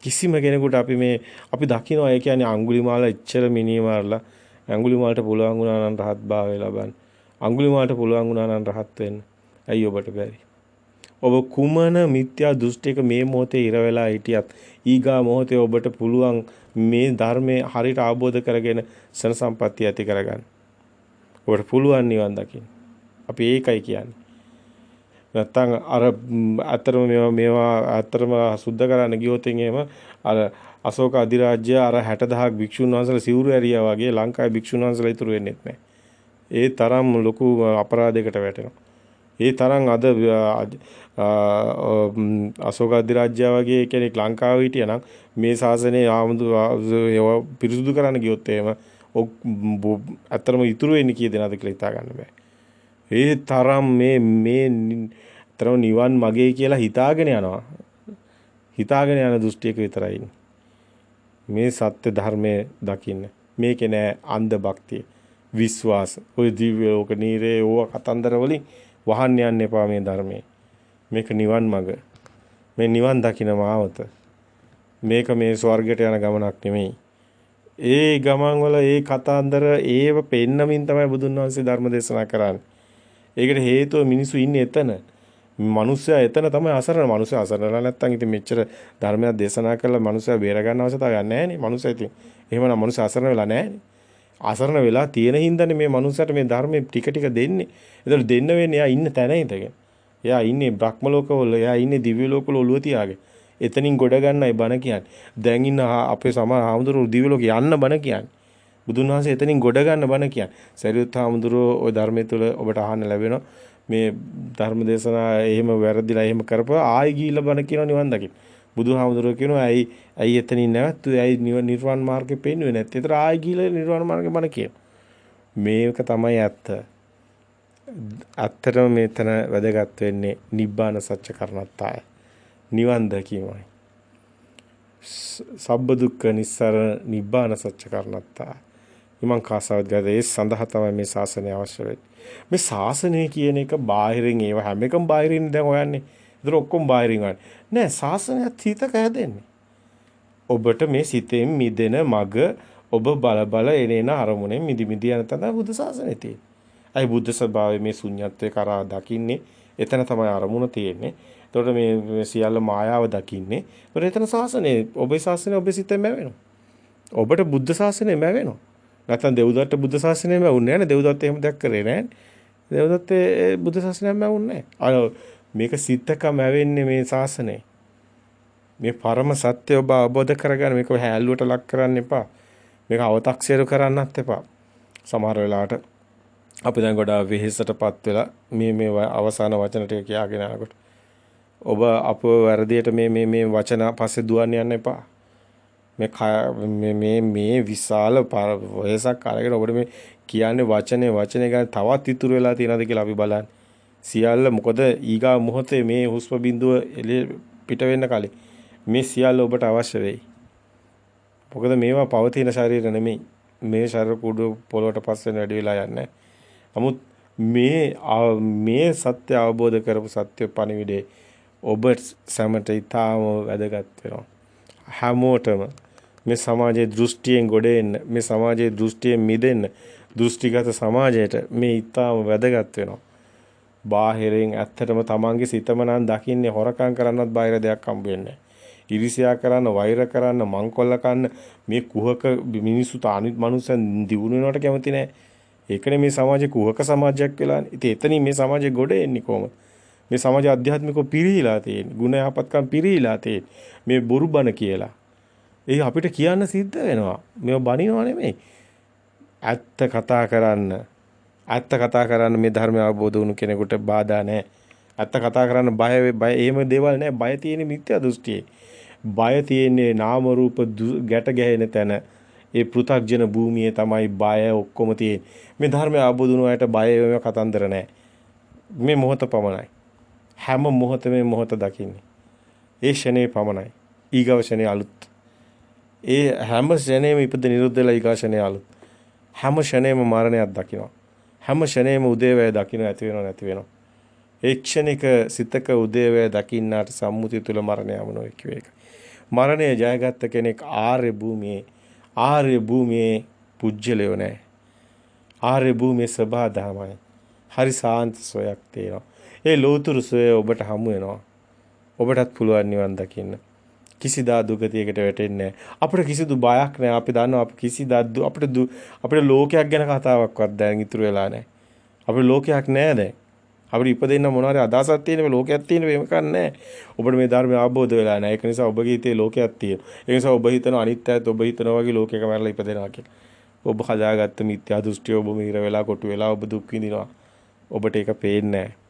කිසිම කෙනෙකුට අපි දකිනවා ඒ කියන්නේ අඟුලිමාල එච්චර මිනිහ මාරලා අඟුලිමාලට පුළුවන් වුණා නම් රහත් භාවය ලබන්න. අඟුලිමාලට පුළුවන් වුණා නම් රහත් වෙන්න. ඇයි ඔබට බැරි? ඔබ කුමන මිත්‍යා දෘෂ්ටියක මේ මොහොතේ ඉර වෙලා හිටියත් ඊගා මොහොතේ ඔබට පුළුවන් මේ ධර්මයේ හරියට අවබෝධ කරගෙන සන සම්පත්තිය ඇති කරගන්න. ඔබට පුළුවන් නිවන් දකින්න. අපි ඒකයි කියන්නේ. නැත්තම් අර අතරම මේවා අතරම සුද්ධ කරන්න ගියොත් එහෙම අර අශෝක අධිරාජ්‍ය අර 60000ක් භික්ෂුන් වහන්සේලා සිවුරු ඇරියා වගේ ලංකාවේ භික්ෂුන් වහන්සේලා ඉතුරු වෙන්නේ නැහැ. ඒ තරම් ලොකු අපරාධයකට වැටෙනවා. ඒ තරම් අද අශෝක අධිරාජ්‍ය වගේ කෙනෙක් ලංකාවේ හිටියනම් මේ ශාසනය පිරිසුදු කරන්න ගියොත් එහෙම අතරම ඉතුරු වෙන්නේ කී දෙනාද කියලා හිතා ගන්න බෑ. ඒ තරම් මේ තරම් නිවන් මගේ කියලා හිතාගෙන යනවා. හිතාගෙන යන දෘෂ්ටියක විතරයි ඉන්නේ. මේ සත්‍ය ධර්මයේ දකින්න. මේකේ නෑ අන්ධ භක්තිය, විශ්වාස. ඔය දිව්‍ය ලෝක නීරේ ඕවා කතන්දර වලින් වහන්න යන්න එපා මේ ධර්මයේ. මේක නිවන් මඟ. මේ නිවන් දකින්න මාවත. මේක මේ ස්වර්ගයට යන ගමනක් නෙමෙයි. ඒ ගමන් වල ඒ කතන්දර ඒව පෙන්නමින් තමයි බුදුන් වහන්සේ ධර්ම දේශනා කරන්නේ. ඒකට හේතුව මිනිස්සු ඉන්නේ එතන. මිනිස්සයා එතන තමයි අසරණ. මිනිස්සයා අසරණලා නැත්තම් ඉතින් මෙච්චර ධර්මයක් දේශනා කරලා මිනිස්සයා බේර ගන්න අවශ්‍යතාවයක් නැහැ නේ. මිනිස්සයා ඉතින් එහෙමනම් මිනිස්සයා අසරණ වෙලා නැහැ නේ. අසරණ වෙලා තියෙන හින්දානේ මේ මිනිස්සයාට මේ ධර්මයේ ටික ටික දෙන්නේ. ඒතකොට දෙන්න වෙන්නේ එයා ඉන්න තැන ඉඳගෙන. එයා ඉන්නේ බ්‍රහ්ම ලෝකවල, එයා ඉන්නේ දිව්‍ය ලෝකවල ඔළුව තියාගෙන. එතනින් ගොඩ ගන්නයි බණ කියන්නේ. දැන් ඉන්න අපේ සමහර හාමුදුරුවෝ දිව්‍ය ලෝකේ යන්න බණ කියන්නේ. බුදුන් වහන්සේ එතනින් ගොඩ ගන්න බණ කියන්නේ. සරියුත් හාමුදුරුවෝ ওই ධර්මයේ තුල ඔබට අහන්න ලැබෙනවා. මේ ධර්ම දේශනා එහෙම වැරදිලා එහෙම කරපුවා ආයි ගිහිල්ලා බණ කියනවා නිවන් දකින්න. බුදුහාමුදුරුවෝ කියනවා ඇයි එතනින් නැවතුනේ? ඇයි නිර්වාණ මාර්ගේ පෙන්වන්නේ නැත්තේ? ඒතර ආයි ගිහිල්ලා නිර්වාණ මාර්ගේ බණ කියනවා. මේක තමයි ඇත්ත. ඇත්තටම මෙතන වැදගත් වෙන්නේ නිබ්බාන සත්‍ය කරණත්තාය. නිවන් දැකීමයි. සබ්බ දුක්ඛ නිස්සාරණ නිබ්බාන සත්‍ය කරණත්තාය. ඉමං කාසාවත් ගාද ඒ සඳහා තමයි මේ ශාසනය අවශ්‍ය වෙන්නේ. මේ ශාසනය කියන එක බාහිරින් ඒව හැම එකම බාහිරින් දැන් හොයන්නේ. ඒතර ඔක්කොම බාහිරින් වань. නෑ ශාසනයත් හිතක හැදෙන්නේ. ඔබට මේ සිතෙන් මිදෙන මග ඔබ බල එනේන අරමුණෙන් මිදි යන තන බුද්ධ ශාසනය තියෙන්නේ. අයි බුද්ධ ස්වභාවයේ මේ ශුන්‍යත්වයේ කරා දකින්නේ. එතන තමයි අරමුණ තියෙන්නේ. එතකොට මේ සියල්ල මායාව දකින්නේ. ඒතර එතන ශාසනය ඔබේ ශාසනය ඔබේ සිතෙන් මැවෙනවා. ඔබට බුද්ධ ශාසනය මැවෙනවා. නැත්නම් දෙව්දත්ත බුද්ධ ශාසනයම වුන්නේ නැහැ නේ. දෙව්දත්ත එහෙම දෙයක් කරේ නැහැ නේ. දෙව්දත්ත බුද්ධ ශාසනයම වුන්නේ නැහැ. මේක සිතකම ඇවෙන්නේ මේ ශාසනය. මේ පරම සත්‍ය ඔබ අවබෝධ කරගන්න මේක හැල්ලුවට ලක් කරන්න එපා. මේක අව탁සිරු කරන්නත් එපා. සමහර වෙලාවට අපි දැන් ගොඩාක් වෙහෙසටපත් වෙලා මේ අවසාන වචන ටික කියාගෙන යනකොට ඔබ අපව වැරදියට මේ වචන පස්සේ දුවන්න යන්න එපා. මේ විශාල වයසක් අරගෙන ඔබට මේ කියන්නේ වචනේ ගන්න තවත් ඉතුරු වෙලා තියෙනවද කියලා අපි බලන්න. සියල්ල මොකද ඊගා මොහොතේ මේ හුස්ම බිඳුව එළිය පිට වෙන්න කලින් මේ සියල්ල ඔබට අවශ්‍ය වෙයි. මොකද මේවා පවතින ශරීර නෙමෙයි. මේ ශරීර කුඩු පොළොවට පස්සේ වැඩි වෙලා යන්නේ. නමුත් මේ සත්‍ය අවබෝධ කරපු සත්‍ය පණිවිඩේ ඔබ සමට ඊටාම වැදගත් වෙනවා. හැමෝටම මේ සමාජයේ දෘෂ්ටියෙන් ගොඩ එන්න, මේ සමාජයේ දෘෂ්ටියෙන් මිදෙන්න, දෘෂ්ටිගත සමාජයට මේ ඊටාම වැදගත් වෙනවා. බාහිරින් ඇත්තටම තමන්ගේ සිතම නම් දකින්නේ හොරකම් කරන්නත් බාහිර දෙයක් හම්බ වෙන්නේ නැහැ. ඉරිසියා කරන්න, වෛර කරන්න, මංකොල්ල කන්න මේ කුහක මිනිස්සු අනිත් මනුස්සයන් දියුණු වෙනවට කැමති නැහැ. ඒකනේ මේ සමාජයේ කුහක සමාජයක් වෙලානේ. ඉතින් එතනින් මේ සමාජයේ ගොඩ එන්නේ කොහොමද? මේ සමාජය ආධ්‍යාත්මිකව පිරිහිලා තියෙන්නේ. ගුණ යහපත්කම් පිරිහිලා තියෙන්නේ. මේ බොරු බණ කියලා. ඒ අපිට කියන්න සිද්ධ වෙනවා. මේව බනිනව නෙමෙයි. ඇත්ත කතා කරන්න මේ ධර්මය අවබෝධ වුණු කෙනෙකුට බාධා නැහැ. ඇත්ත කතා කරන්න බය එහෙම දේවල් නැහැ. බය තියෙන්නේ මිත්‍යා දෘෂ්ටියේ. බය තියෙන්නේ නාම රූප ගැට ගැහෙන තැන. ඒ පෘථග්ජන භූමියේ තමයි බය ඔක්කොම තියෙන්නේ. මේ ධර්මය අවබෝධ වුණු අයට බය වෙම කතන්දර නැහැ. මේ මොහොත පමණයි. හැම මොහොතෙම මොහොත දකින්නේ. ඒ ෂනේ පමණයි. ඊගව ෂනේ අලුත්. ඒ හැම ෂණේම ඉපද නිරුද්ධ වෙලා ඊගාෂණේ ආලු. හැම ෂණේම මරණයක් දකිනවා. හැම ෂණේම උදේවැය දකින්න ඇති වෙනව නැති වෙනව. ඒ ක්ෂණික සිතක උදේවැය දකින්නාට සම්මුතිය තුල මරණය යමනෝ කිය එක. මරණය ජයගත්ත කෙනෙක් ආර්ය භූමියේ පුජ්‍යලයෝ නැහැ. ආර්ය භූමියේ සබහා දහමයි. හරි සාන්ත සොයක් තියෙනවා. ඒ ලෝතුරු සොය ඔබට හමු වෙනවා. ඔබටත් පුළුවන් නිවන් දකින්න. කිසිදා දුගතියකට වැටෙන්නේ නැහැ. අපිට කිසිදු බයක් නැහැ. අපි දන්නවා අපි කිසිදා අපිට ලෝකයක් ගැන කතාවක්වත් දැන් ඉතුරු වෙලා නැහැ. අපිට ලෝකයක් නැහැ දැන්. අපිට ඉපදෙන්න මොනවාරි අදහසක් තියෙන මේ ලෝකයක් තියෙන මේක නැහැ. ඔබට මේ ධර්මය අවබෝධ වෙලා නැහැ. ඒක නිසා ඔබගේ හිතේ ලෝකයක් තියෙනවා. ඒ නිසා ඔබ හිතන අනිත්‍යයත් ඔබ හිතනවා වගේ ලෝකයක මැරලා ඉපදෙනවා කියලා. ඔබ හදාගත්ත මිත්‍යා දෘෂ්ටිය ඔබ මිර වෙලා කොටු වෙලා ඔබ දුක් විඳිනවා. ඔබට ඒක පේන්නේ නැහැ.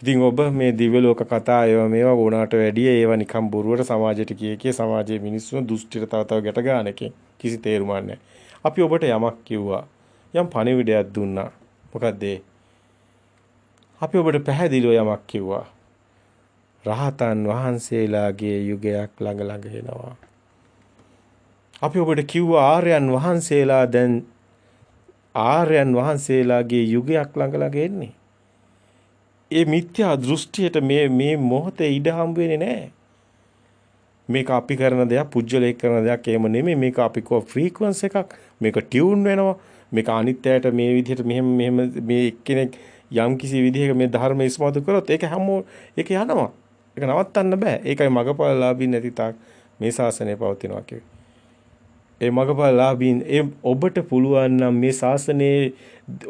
ඉතින් ඔබ මේ දිව්‍ය ලෝක කතා මේවා ඕනාට වැඩිය ඒවා නිකම් බොරුවට සමාජයට කිය සමාජයේ මිනිස්සුන් දෘෂ්ටියට තව ගැට ගන්න එකෙන් කිසි තේරුමක් නැහැ. අපි ඔබට යමක් කිව්වා. යම් පණිවිඩයක් දුන්නා. මොකද්ද ඒ? අපි ඔබට පැහැදිලිව යමක් කිව්වා. රහතන් වහන්සේලාගේ යුගයක් ළඟ එනවා. අපි ඔබට කිව්වා ආර්යයන් වහන්සේලාගේ යුගයක් ළඟ එන්නේ. ඒ මිත්‍යා දෘෂ්ටියට මේ මොහොතේ ඉඩ හම්බ වෙන්නේ නැහැ. මේක අපි කරන දෙයක්, පුජ්‍යලයක් කරන දෙයක් එහෙම නෙමෙයි. මේක අපි කෝ ෆ්‍රීකවන්ස් එකක්. මේක ටියුන් වෙනවා. මේක අනිත්‍යයට මේ විදිහට මෙහෙම මේ එක්කෙනෙක් යම් කිසි විදිහක මේ ධර්ම ඉස්මතු කරොත් ඒක ඒක යනවා. ඒක නවත්තන්න බෑ. ඒකයි මගපලලාභී නැති තාක් මේ ශාසනය පවතිනවා කියන්නේ. ඒ මගපලලාභීන් ඔබට පුළුවන් නම්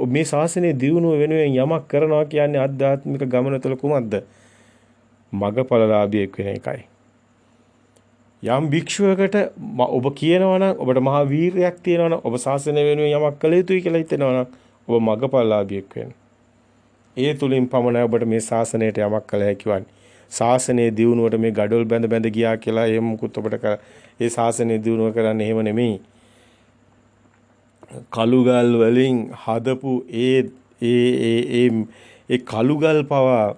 මේ ශාසනයේ දියුණුව වෙනුවෙන් යමක් කරනවා කියන්නේ ආධ්‍යාත්මික ගමන තුළ කුමක්ද? මගපලලාභියෙක් වෙන එකයි. යම් භික්ෂුවකට ඔබ කියනවා නම් ඔබට මහා වීරයක් තියෙනවා නම් ඔබ ශාසනය වෙනුවෙන් යමක් කළ යුතුයි කියලා හිතනවා නම් ඔබ මගපලලාභියෙක් වෙන්න. ඒ තුලින් පමණයි ඔබට මේ ශාසනයට යමක් කළ හැකි වන්නේ. ශාසනයේ දියුණුවට මේ gadol බැඳ ගියා කියලා එහෙම මුකුත් ඔබට ඒ ශාසනයේ දියුණුව කරන්න එහෙම නෙමෙයි. කළුගල් වලින් හදපු ඒ කළුගල් පවා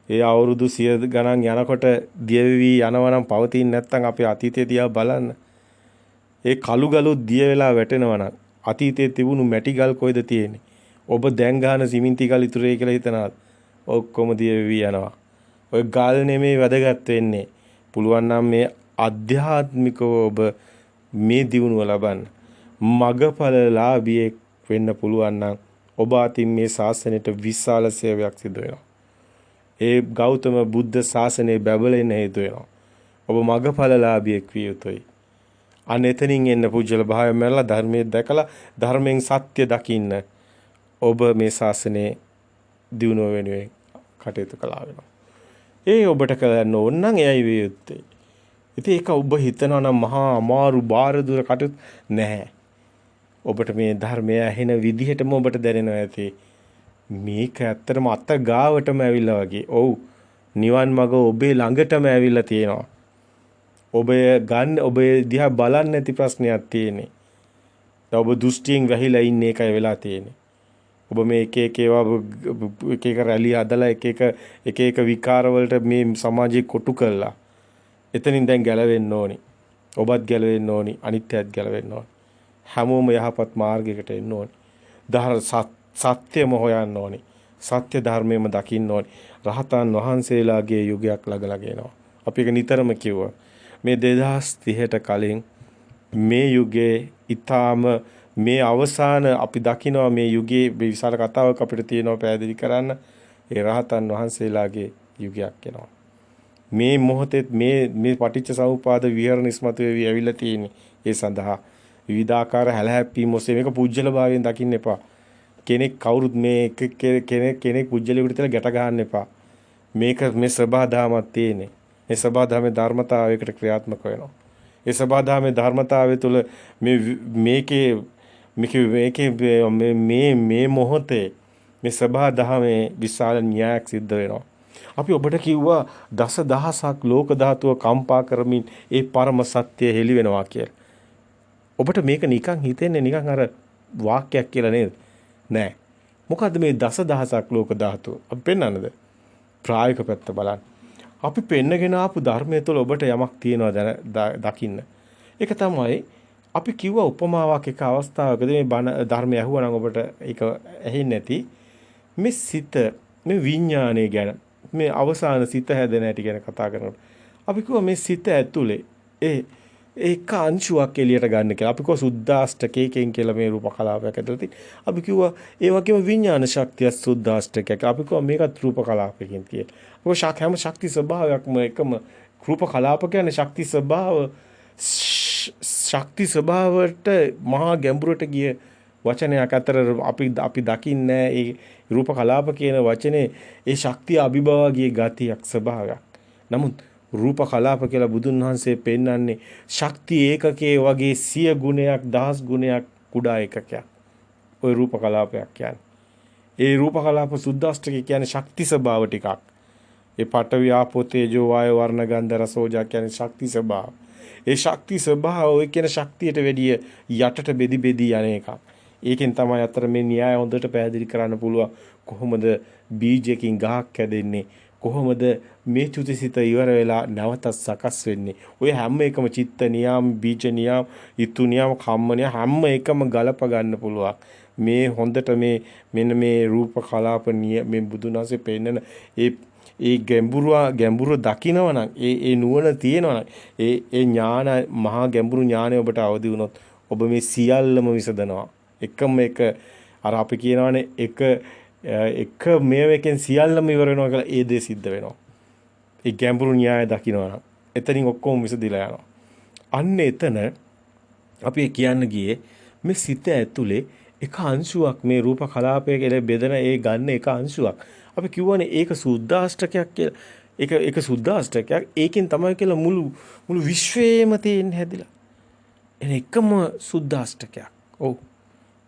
ඒ අවුරුදු 100 ගණන් යනකොට දියවි යනවනම් පවතින්නේ නැත්නම් අපේ අතීතය දිහා බලන්න. ඒ කළුගලු දිය වෙලා වැටෙනවා නම් අතීතයේ තිබුණු මැටි ගල් කොයිද තියෙන්නේ? ඔබ දැන් ගහන සිමෙන්ති ගල් ඉතුරුයි කියලා හිතනවා. ඔක්කොම දියවි යනවා. ඔය ගල් නෙමේ වැදගත් වෙන්නේ. පුළුවන් නම් මේ ආධ්‍යාත්මිකව ඔබ මේ දියුණුව ලබන්න. මගපලලාභියෙක් වෙන්න පුළුවන් නම් ඔබ අතින් මේ ශාසනයට විශාල සේවයක් සිදු වෙනවා. ඒ ගෞතම බුද්ධ ශාසනය බැබලෙන්න හේතු වෙනවා. ඔබ මගපලලාභියෙක් විය යුතුයි. අනෙතනින් එන්න පුජ්‍යල භාවය මැරලා ධර්මයේ දැකලා ධර්මයෙන් සත්‍ය දකින්න ඔබ මේ ශාසනයේ දියුණුව වෙනුවෙන් කටයුතු කළා වෙනවා. ඒ ඔබට කරන්න ඕන නම් එයයි විය යුත්තේ. ඉතින් ඒක ඔබ හිතනවා නම් මහා අමාරු බාර දුර කටයුතු නැහැ. ඔබට මේ ධර්මය ඇහෙන විදිහටම ඔබට දැනෙනවා ඇති. මේක ඇත්තටම අත ගාවටම ඇවිල්ලා වගේ. ඔව්. නිවන් මඟ ඔබේ ළඟටම ඇවිල්ලා තියෙනවා. ඔබ දිහා බලන්නේ නැති ප්‍රශ්නයක් තියෙන්නේ. ඔබ දෘෂ්ටියෙන් වැහිලා ඉන්නේ එකයි වෙලා තියෙන්නේ. ඔබ මේ එක එක රැලි හදලා එක එක විකාර වලට මේ සමාජය කොටු කළා. එතනින් දැන් ගැලවෙන්න ඕනි. ඔබත් ගැලවෙන්න ඕනි. අනිත්‍යයත් ගැලවෙන්න ඕනි. හැමෝම යහපත් මාර්ගයකට එන්න ඕනි. සත්‍යම හොයන්න ඕනි. සත්‍ය ධර්මයේම දකින්න ඕනි. රහතන් වහන්සේලාගේ යුගයක් ළඟ එනවා. අපි ඒක නිතරම කිව්වා. මේ 2030ට කලින් මේ යුගයේ ඊටාම මේ අවසාන අපි දකිනවා මේ යුගයේ විශාල කතාවක් අපිට තියෙනවා පැහැදිලි කරන්න. ඒ රහතන් වහන්සේලාගේ යුගයක් එනවා. මේ මොහොතේ මේ පටිච්ච සමුපාද විහරණ ඉස්මතු වෙවි ඇවිල්ලා තියෙන්නේ. ඒ සඳහා විවිධාකාර හැලහැප්පීම් ඔස්සේ මේක පුජ්‍යල භාවයෙන් දකින්න එපා. කෙනෙක් කවුරුත් මේ කෙනෙක් පුජ්‍යලෙකට තියලා ගැට ගන්න එපා. මේක මේ සබහාදාමක් තියෙන්නේ. මේ සබහාදාමේ ධර්මතාවයකට ක්‍රියාත්මක වෙනවා. ඒ සබහාදාමේ ධර්මතාවය තුළ මේ මොහොතේ මේ සබහාදාමේ විශාල න්‍යායක් සිද්ධ වෙනවා. අපි ඔබට කිව්වා දසදහසක් ලෝක ධාතුව කම්පා කරමින් ඒ පරම සත්‍ය හෙළි වෙනවා කියලා. ඔබට මේක නිකන් හිතෙන්නේ නිකන් අර වාක්‍යයක් කියලා නේද? නෑ. මොකද්ද මේ දසදහසක් ලෝක ධාතුව? අපි පෙන්වන්නද? ප්‍රායෝගික පැත්ත බලන්න. අපි පෙන්නගෙන ආපු ධර්මයේ තුල ඔබට යමක් තියෙනවා දකින්න. ඒක තමයි අපි කිව්ව උපමාවක් එක අවස්ථාවකදී මේ බණ ධර්මය ඇහුවා නම් ඔබට ඒක ඇහෙන්නේ නැති මේ සිත මේ විඥානය ගැන මේ අවසාන සිත හැදෙන හැටි ගැන කතා කරනකොට අපි කිව්වා මේ සිත ඇතුලේ ඒක අංශුවක් එළියට ගන්න කියලා. අපි කිව්වා සුද්දාෂ්ටකයෙන් කියලා මේ රූප කලාපයක් ඇතුළත තියෙන. අපි කිව්වා ඒ වගේම විඥාන ශක්තිය සුද්දාෂ්ටකයක්. අපි කිව්වා මේකත් රූප කලාපයකින් කියලා. ඔය හැම ශක්ති ස්වභාවයක්ම එකම රූප කලාප කියන්නේ ශක්ති ස්වභාවයට මහා ගැඹුරට ගිය වචනයක් අතර අපි දකින්නේ ඒ රූප කලාප කියන වචනේ ඒ ශක්තිය අභිභවාගිය ගතියක් ස්වභාවයක්. නමුත් රූප කලාප කියලා බුදුන් වහන්සේ පෙන්වන්නේ ශක්ති ඒකකයේ වගේ 100 ගුණයක් 1000 ගුණයක් කුඩා ඒකකයක්. ওই රූප කලාපයක් කියන්නේ. ඒ රූප කලාප සුද්දාෂ්ටකය කියන්නේ ශක්ති ස්වභාව ටිකක්. ඒ පඨවි ආපෝ තේජෝ වායෝ වර්ණ ගන්ධ රස ඕජා කියන්නේ ශක්ති ස්වභාව. ඒ ශක්ති ස්වභාව ඔය කියන ශක්තියට වැඩිය යටට බෙදි බෙදි යන එකක්. ඒකෙන් තමයි අතර මේ න්‍යාය හොඳට පැහැදිලි කරන්න පුළුවන්. කොහොමද බීජයකින් ගහක් හැදෙන්නේ? කොහොමද මේ චුතිසිත ඉවර වෙලා නැවත සකස් වෙන්නේ? ඔය හැම එකම චිත්ත නියම්, බීජ නියම්, ඊතු නියම්, කම්ම නියම් හැම එකම ගලප ගන්න පුළුවන්. මේ හොඳට මෙන්න මේ රූප කලාප මේ බුදුන් වහන්සේ පෙන්නන ඒ ගැඹුරු දකින්නවනම් ඒ නුවණ තියෙනවනම් ඒ ඥාන මහා ගැඹුරු ඥානය ඔබට අවදි වුණොත් ඔබ මේ සියල්ලම විසඳනවා. එකම එක අර අපි කියනවානේ එක මේවකින් සියල්ලම ඉවර වෙනවා කියලා ඒ දේ සිද්ධ වෙනවා. ඒ ගැඹුරු න්‍යාය දකින්නවනම් එතනින් ඔක්කොම විසදිලා යනවා. අන්න එතන අපි කියන්න ගියේ මේ සිත ඇතුලේ එක අංශුවක් මේ රූප කලාපය කියලා බෙදෙන ඒ ගන්න එක අංශුවක්. අපි කියවනේ ඒක සුද්දාෂ්ටකයක් කියලා. ඒක සුද්දාෂ්ටකයක්. ඒකෙන් තමයි කියලා මුළු විශ්වයේම තියෙන හැදිලා. එන එකම සුද්දාෂ්ටකයක්. ඔව්.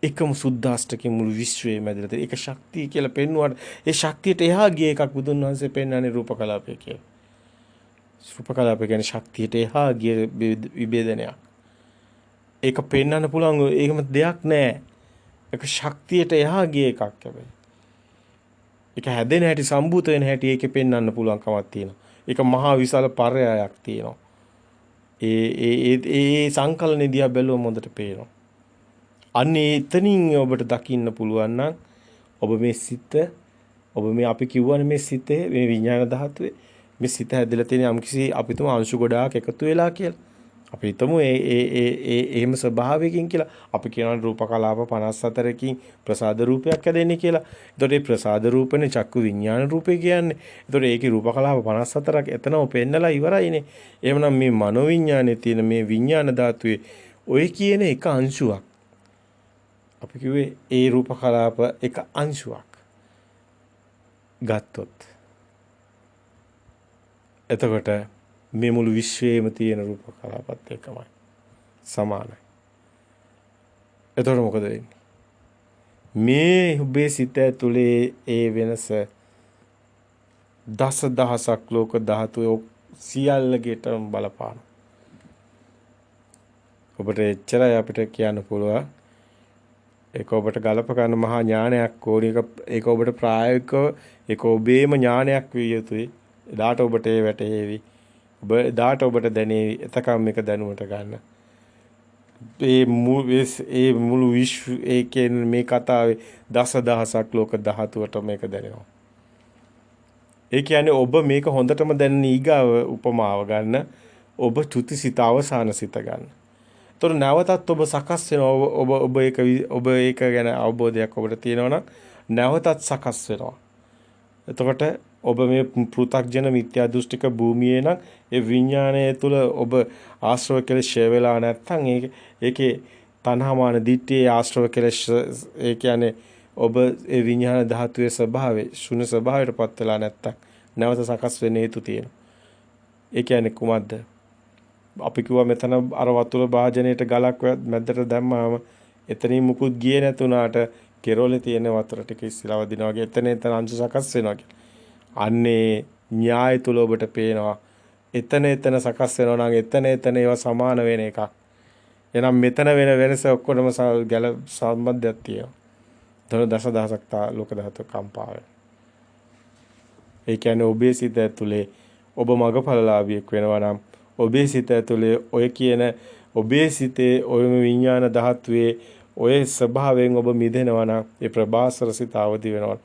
එකම සුද්දාෂ්ටකේ මුළු විශ්වයේම ඇදලා තියෙන. ඒක ශක්තිය කියලා පෙන්වුවාට ඒ ශක්තියට එහා ගිය එකක් බුදුන් වහන්සේ පෙන්වන්නේ රූප කලාපය කියලා. රූප කලාපය කියන්නේ ශක්තියට එහා ගිය විභේදනයක්. ඒක පෙන්වන්න පුළුවන් ඒකම දෙයක් නෑ. ඒක ශක්තියට එහා ගිය එකක් හැබැයි. ඒක හැදෙන හැටි සම්භූත වෙන හැටි ඒකේ පෙන්වන්න පුළුවන් කමක් තියෙනවා. ඒක මහා විශාල පරයයක් තියෙනවා. ඒ සංකලන දිහා බැලුවම හොඳට පේනවා. අන්නේ එතනින් ඔබට දකින්න පුළුවන් නම් ඔබ මේ සිත ඔබ මේ අපි කියවනේ මේ සිතේ මේ විඥාන ධාතුවේ මේ සිත හැදලා තියෙන යම්කිසි අපි තුම අංශු ගොඩාක් එකතු වෙලා කියලා. අපි හිතමු එහෙම ස්වභාවයකින් කියලා. අපි කියනවා රූප කලාප 54කින් ප්‍රසාද රූපයක් හැදෙන්නේ කියලා. එතකොට මේ ප්‍රසාද රූපනේ චක්කු විඥාන රූපේ කියන්නේ. එතකොට ඒකේ රූප කලාප 54ක් එතනම පෙන්නලා ඉවරයිනේ. එහෙමනම් මේ මනෝ විඥානේ තියෙන මේ විඥාන ධාතුවේ ඔය කියන එක අංශුවක්. අපි කිව්වේ ඒ රූප කලාප එක අංශුවක් ගත්තොත් එතකොට මේ මුළු විශ්වයේම තියෙන රූප කලාපත් එකමයි සමානයි. එතකොට මොකද වෙන්නේ? මේ ඔබේ සිත ඇතුලේ ඒ වෙනස දසදහසක් ලෝක ධාතු සියල්ලකටම බලපාන. ඔබට එච්චරයි අපිට කියන්න පුළුවන්. ඒක ඔබට ගලප ගන්න මහා ඥානයක් ඕනේ. ඒක ඔබට ප්‍රායෝගිකව ඒක ඔබේම ඥානයක් විය යුතුයි. එදාට ඔබට ඒ වැටේවි. ඔබ එදාට ඔබට දැනේවි. එතකම් මේක දැනුමට ගන්න. ඒ මුළු විශ්ව ඒකේ මේ කතාවේ දසදහසක් ලෝක ධාතුවට මේක දැනෙනවා. ඒ කියන්නේ ඔබ මේක හොඳටම දැනන ඊගාව උපමාව ගන්න. ඔබ චුතිසිත අවසාන සිත ගන්න. තොර නැවතත් ඔබ සකස් වෙනවා. ඔබ ඒක ගැන අවබෝධයක් ඔබට තියෙනවා නම් නැවතත් සකස් වෙනවා. එතකොට ඔබ මේ පෘථග්ජන මිත්‍යා දෘෂ්ටික භූමියේ නම් ඒ විඥානය තුළ ඔබ ආශ්‍රව කෙලෙස් ෂය වෙලා නැත්නම් ඒකේ තණ්හාමාන දිට්ඨියේ ආශ්‍රව කෙලෙස් ඒ කියන්නේ ඔබ ඒ විඥාන ධාතුවේ ස්වභාවය ශුන්‍ය ස්වභාවයටපත් වෙලා නැත්නම් නැවත සකස් වෙන්න හේතු තියෙනවා. ඒ කියන්නේ කුමක්ද? අපි කිව්වා මෙතන අර වතුර භාජනයේට ගලක් මැද්දට දැම්මාම එතනින් මුකුත් ගියේ නැතුණාට කෙරෝලේ තියෙන වතුර ටික ඉස්සලා වදිනවා වගේ එතන අංශු සකස් වෙනවා කියලා. අන්නේ න්‍යාය තුල ඔබට පේනවා එතන සකස් වෙනවා නම් එතන ඒවා සමාන වෙන එකක්. එහෙනම් මෙතන වෙන වෙනස ඔක්කොම ගැල සම්බන්ධයක් තියෙනවා. දොර දසදහසක් ලෝක ධාතු කම්පාව. ඒ කියන්නේ ඔබේ සිත ඇතුලේ ඔබ මගඵලලාභියෙක් වෙනවා නම් ඔබේ සිත ඇතුලේ ඔය කියන ඔබේ සිතේ ඔය විඥාන ධාතුවේ ඔය ස්වභාවයෙන් ඔබ මිදෙනවා නම් ඒ ප්‍රභාසර සිත අවදි වෙනවා.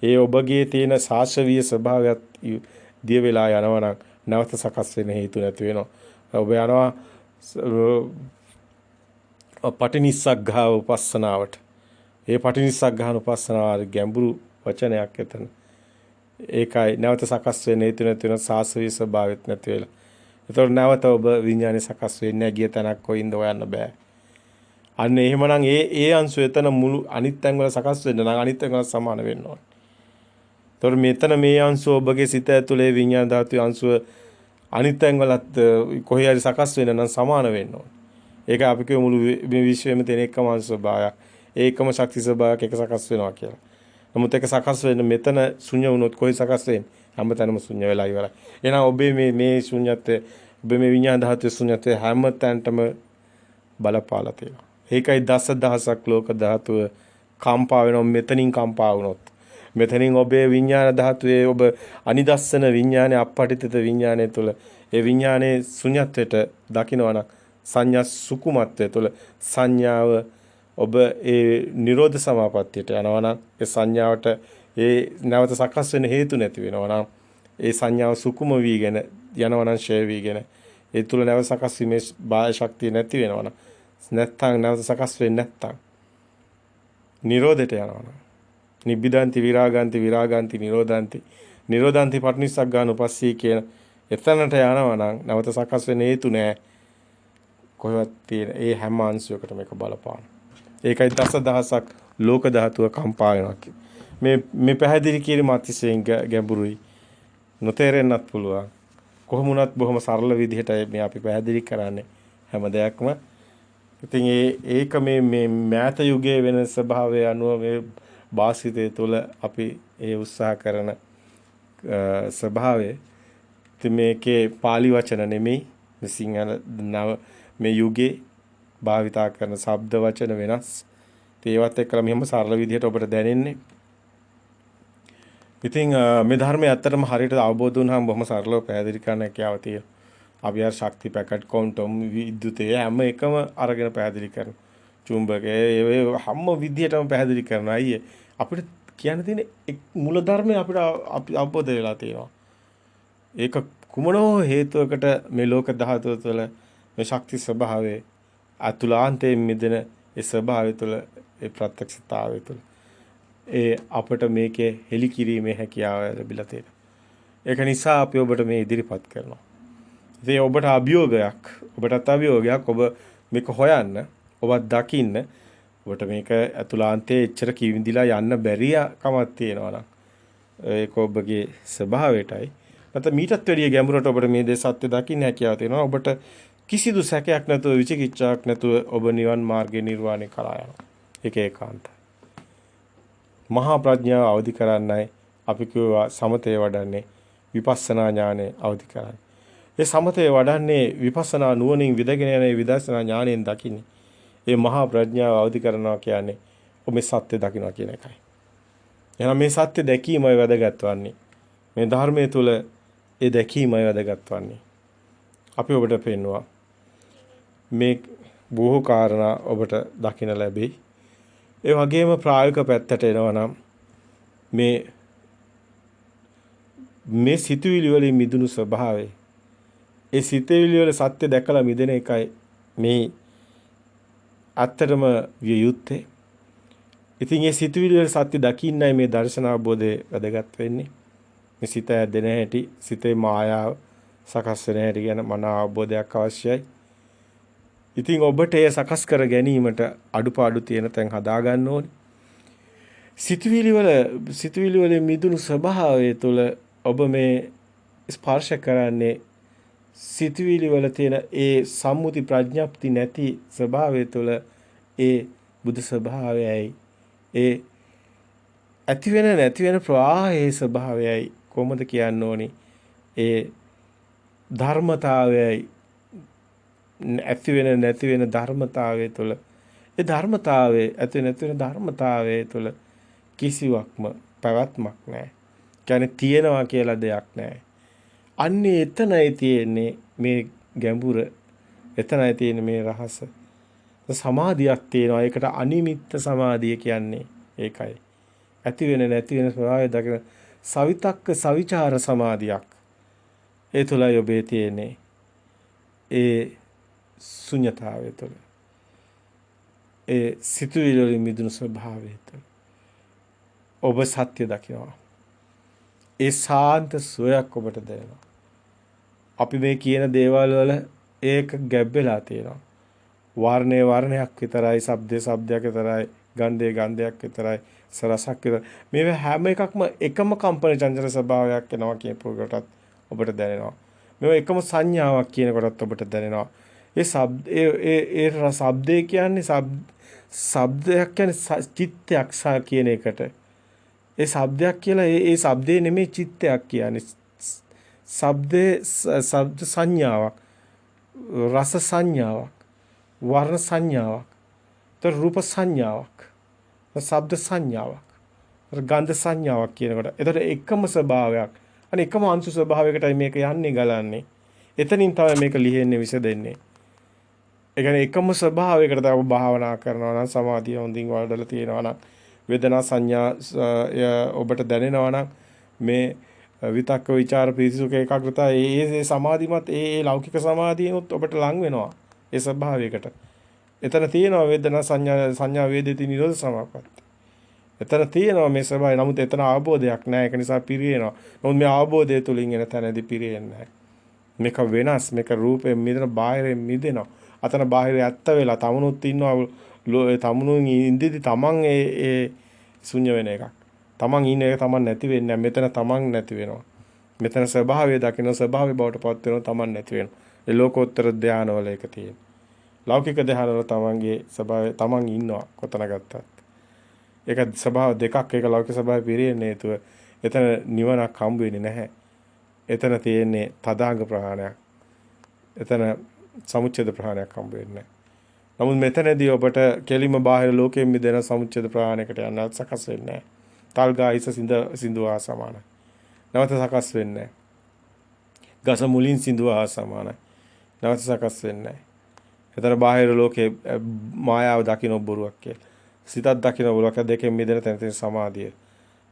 ඒ ඔබගේ තියෙන සාශවීය ස්වභාවයත් දිය වෙලා යනවා නම් නැවත සකස් වෙන්න හේතු නැති වෙනවා. ඔබ යනවා පටිනිස්සග්ගා උපස්සනාවට. ඒ පටිනිස්සග්ගාන උපස්සනාව ගැඹුරු වචනයක් එතන. ඒකයි නැවත සකස් වෙන්න හේතු නැති වෙන සාශවීය ස්වභාවයත් නැති වෙලා. ඒතකොට නැවත ඔබ විඥානේ සකස් වෙන්නේ නැහැ. ගිය තැනක් කොයින්ද හොයන්න බෑ. අන්න එහෙමනම් ඒ අංශු එතන මුළු අනිත් තැන් වල සකස් වෙන්න නම් අනිත් තැන් වල සමාන වෙන්න ඕනේ. ඒතකොට මෙතන මේ අංශුව ඔබගේ සිත ඇතුලේ විඥාන ධාතුවේ අංශුව අනිත් තැන් වලත් කොහේ හරි සකස් වෙන්න නම් සමාන වෙන්න ඕනේ. ඒක අපි කියමු මුළු මේ විශ්වයේම තියෙන එකම අංශ ස්වභාවයක්. ඒකම ශක්ති ස්වභාවයක් එක සකස් වෙනවා කියලා. නමුත් ඒක සකස් වෙන්න මෙතන ශුන්‍ය වුණොත් කොහේ සකස් වෙන්නේ? හැමතැනම ශුන්‍ය වෙලා ඉවරයි. එහෙනම් ඔබේ මේ ශුන්‍යත්වය ඔබේ මේ විඥාන ධාතුවේ ශුන්‍යත්වය හැමතැනටම බලපාලා තියෙනවා. ඒකයි දසදහසක් ලෝක ධාතුව කම්පා වෙනවා මෙතනින් කම්පා වුණොත්. මෙතනින් ඔබේ විඥාන ධාතුවේ ඔබ අනිදස්සන විඥානයේ අපපටිත විඥානයේ තුල ඒ විඥානයේ ශුන්‍යත්වයට දකින්නවනම් සංඥා සුකුමත්වය තුළ සංඥාව ඔබ ඒ නිරෝධ සමාපත්තියට යනවා නම් ඒ සංඥාවට ඒ නැවත සකස් වෙන්න හේතු නැති වෙනවා නම් ඒ සංඥාව සුකුම වීගෙන යනවා නම් ෂය වීගෙන ඒ තුළ නැවත සකස් වීමේ බාහ්‍ය ශක්තිය නැති වෙනවා නම් නැත්තම් නැවත සකස් වෙන්නේ නැත්තම් නිරෝධයට යනවා නම් නිබ්බිදාන්ති විරාගාන්ති විරාගාන්ති නිරෝධාන්ති නිරෝධාන්ති පටිනිස්සග්ගාන උපස්සී කියන එතනට යනවා නම් නැවත සකස් වෙන්න හේතු නැහැ. කොහෙවත් තියෙන ඒ හැම අංශයකටම එක බලපාන. ඒකයි දසදහසක් ලෝක ධාතුව කම්පා වෙනවා කියන්නේ. මේ පැහැදිලි කිරීම අතිශයින් ගැඹුරුයි. නොතේරෙන්නත් පුළුවන්. කොහොම වුණත් බොහොම සරල විදිහට මේ අපි පැහැදිලි කරන්නේ හැම දෙයක්ම. ඉතින් ඒක මේ මෑත යුගයේ වෙන ස්වභාවය අනුව මේ වාසිතය තුළ අපි ඒ උත්සාහ කරන ස්වභාවය ඉතින් මේකේ pāli වචන නෙමෙයි සිංහල මේ යුගයේ භාවිතා කරන ශබ්ද වචන වෙනස්. ඒවත් එක්කලා මෙහෙම සරල විදිහට ඔබට දැනෙන්නේ. ඉතින් මේ ධර්මයේ ඇත්තටම හරියට අවබෝධ වුණාම බොහොම සරලව පැහැදිලි කරන්න හැකියාව තියෙනවා. අපි අර ශක්ති පැකට් ක්වොන්ටම් විද්‍යුතය හැම එකම අරගෙන පැහැදිලි කරනවා. චුම්බකයේ ඒ හැම විදිහටම පැහැදිලි කරනවා. අයියේ අපිට කියන්න තියෙන මූල ධර්මය අපිට අවබෝධ වෙලා තියෙනවා. ඒක කුමනෝ හේතුවකට මේ ලෝක ධාතුව තුළ මේ ශක්ති ස්වභාවයේ අතුලාන්තයෙන් මිදෙන ඒ ස්වභාවය තුළ ඒ ප්‍රත්‍යක්ෂතාවය තුළ ඒ අපට මේකේ හෙලි කිරීමේ හැකියාව ලැබිලා තියෙනවා. ඒක නිසා අපි ඔබට මේ ඉදිරිපත් කරනවා. ඉතින් ඔබට අභියෝගයක්, ඔබටත් අභියෝගයක් ඔබ මේක හොයන්න, ඔබත් දකින්න, ඔබට මේක අතුලාන්තයේ එච්චර කිවිඳිලා යන්න බැරි කමක් තියෙනවා නම් ඒක ඔබගේ ස්වභාවයටයි. නැත්නම් මීටත් වැඩිය ගැඹුරට ඔබට මේ දේ සත්‍ය දකින්න හැකියාව තියෙනවා. ඔබට කිසිදු සැකයක් නැතුව විචිකිච්ඡාවක් නැතුව ඔබ නිවන් මාර්ගයේ නිර්වාණය කරා යනවා. ඒක ඒකාන්තයි. මහා ප්‍රඥාව අවදි කරන්නයි අපි කියවා සමතේ වඩන්නේ විපස්සනා ඥානෙ අවදි කරන්නේ. ඒ සමතේ වඩන්නේ විපස්සනා නුවණින් විදගෙන යන විදර්ශනා ඥාණයෙන් දකින්නේ. ඒ මහා ප්‍රඥාව අවදි කරනවා කියන්නේ ඔබ මේ සත්‍ය දකිනවා කියන එකයි. එහෙනම් මේ සත්‍ය දැකීමයි වැදගත් වන්නේ. මේ ධර්මයේ තුල ඒ දැකීමයි වැදගත් වන්නේ. අපි ඔබට පෙන්නවා මේ බොහෝ කාරණා ඔබට දකින්න ලැබෙයි. ඒ වගේම ප්‍රායෝගික පැත්තට එනවා නම් මේ සිතුවිලි වලින් මිදුණු ස්වභාවය ඒ සිතුවිලි වල සත්‍ය දැකලා මිදෙන එකයි මේ අත්‍තරම විය යුත්තේ. ඉතින් මේ සිතුවිලි වල සත්‍ය දකින්නයි මේ දර්ශන අවබෝධය වැදගත් වෙන්නේ. මේ සිත ඇදෙන හැටි, සිතේ මායාව සකස් වෙන හැටි ගැන මන අවබෝධයක් අවශ්‍යයි. ඉතින් ඔබට ඒ සකස් කර ගැනීමට අඩුපාඩු තියෙන තැන් හදා ගන්න ඕනේ. සිතුවිලි වල මිදුණු ස්වභාවය තුළ ඔබ මේ ස්පර්ශ කරන්නේ සිතුවිලි වල තියෙන ඒ සම්මුති ප්‍රඥප්ති නැති ස්වභාවය තුළ ඒ බුදු ස්වභාවයයි ඒ ඇති වෙන නැති වෙන ප්‍රවාහයේ ස්වභාවයයි කොහොමද කියන්න ඕනි ඒ ධර්මතාවයයි ඇති වෙන නැති වෙන ධර්මතාවය තුළ ඒ ධර්මතාවයේ ඇති නැති වෙන ධර්මතාවයේ තුළ කිසිවක්ම පැවැත්මක් නැහැ. කියන්නේ තියෙනවා කියලා දෙයක් නැහැ. අන්නේ එතනයි තියෙන්නේ මේ ගැඹුර එතනයි තියෙන මේ රහස. සමාධියක් තියෙනවා. ඒකට අනිමිත්ත සමාධිය කියන්නේ ඒකයි. ඇති වෙන නැති වෙන ස්වභාවය දකින සවිතක්ක සවිචාර සමාධියක්. ඒ තුලයි ඔබේ තියෙන්නේ. ඒ ශුන්‍යතාවය තුළ. ඒ සිතුවිලි වලින් මිදුණු ස්වභාවය තුළ. ඔබ සත්‍ය දකිනවා. ඒ සාන්ත සෝයක් ඔබට දැනෙනවා. අපි මේ කියන දේවල් වල ඒක ගැබ්බෙලා තියෙනවා. වර්ණේ වර්ණයක් විතරයි, ශබ්දේ ශබ්දයක් විතරයි, ගන්ධේ ගන්ධයක් විතරයි, රසක් විතරයි. මේ හැම එකක්ම එකම කම්පන චංචල ස්වභාවයක් එනවා කියපු කොටත් ඔබට දැනෙනවා. මේ එකම සංඥාවක් කියන කොටත් ඔබට දැනෙනවා. ඒ ශබ්දේ කියන්නේ ශබ්දයක් කියන්නේ චිත්තයක් කියන එකට. ඒ ශබ්දයක් කියලා ඒ ශබ්දේ නෙමෙයි චිත්තයක් කියන්නේ. ශබ්ද සංඥාවක්, රස සංඥාවක්, වර්ණ සංඥාවක්, රූප සංඥාවක්, ශබ්ද සංඥාවක්, ගන්ධ සංඥාවක් කියනකොට එතකොට එකම ස්වභාවයක්, අනේ එකම අංශු ස්වභාවයකටයි මේක යන්නේ ගලන්නේ. එතනින් තමයි මේක ලිහෙන්නේ විසදෙන්නේ. ඒ කියන්නේ එකම ස්වභාවයකට තමයි භාවනා කරනවා නම් සමාධිය හොඳින් වඩලා තියෙනවා නම් වේදනා සංඥා ඔබට දැනෙනවා නම් මේ විතක්ක ਵਿਚාර ප්‍රීතිසුඛ ඒකාග්‍රතාව ඒ සමාධිමත් ඒ ලෞකික සමාධියනොත් ඔබට ලං වෙනවා ඒ ස්වභාවයකට. එතන තියෙනවා වේදනා සංඥා වේදිතී නිරෝධ සමාපatti. එතන තියෙනවා මේ ස්වභාවය. නමුත් එතන අවබෝධයක් නැහැ. ඒක නිසා පිරියෙනවා. නමුත් මේ අවබෝධය තුලින් එන තැනදී පිරියෙන්නේ නැහැ. මේක වෙනස්. මේක රූපයෙන් මිදෙන බාහිරයෙන් මිදෙනවා. අතන බාහිර ඇත්ත වෙලා තමනුත් ඉන්නවා. තමනුන් ඉඳිදි තමන් ඒ ශුන්‍ය වෙන එකක්. තමන් ඉන්න එක තමන් නැති වෙන්නේ නැහැ. මෙතන තමන් නැති වෙනවා. මෙතන ස්වභාවය දකින්න ස්වභාවය බවට පත් වෙනවා තමන් නැති වෙනවා. ඒ ලෝකෝත්තර ධානවල එක තියෙන. ලෞකික ධානවල තමන්ගේ ස්වභාවය තමන් ඉන්නවා කොතන ගත්තත්. ඒක ස්වභාව දෙකක්. ඒක ලෞකික ස්වභාවය පිරෙන්නේ හේතුව. එතන නිවනක් හම්බ වෙන්නේ නැහැ. එතන තියෙන්නේ තදාංග ප්‍රහාණයක්. එතන සමුච්ඡේද ප්‍රහාණයක් හම්බ වෙන්නේ නැහැ. නමුත් මෙතනදී ඔබට කෙලිම බාහිර ලෝකයෙන් මිදෙන සමුච්ඡේද ප්‍රහාණයකට යන්නත් සකස් වෙන්නේ නැහැ. තල්ගායිස සිඳුවා සමානයි. නැවත සකස් වෙන්නේ නැහැ. ගස මුලින් සිඳුවා සමානයි. නැවත සකස් වෙන්නේ නැහැ. එතන බාහිර ලෝකේ මායාව දකින්න බොරුවක් කියලා. සිතක් දකින්න බොරුවක් දෙකෙන් මිදෙන තැන තියෙන සමාධිය.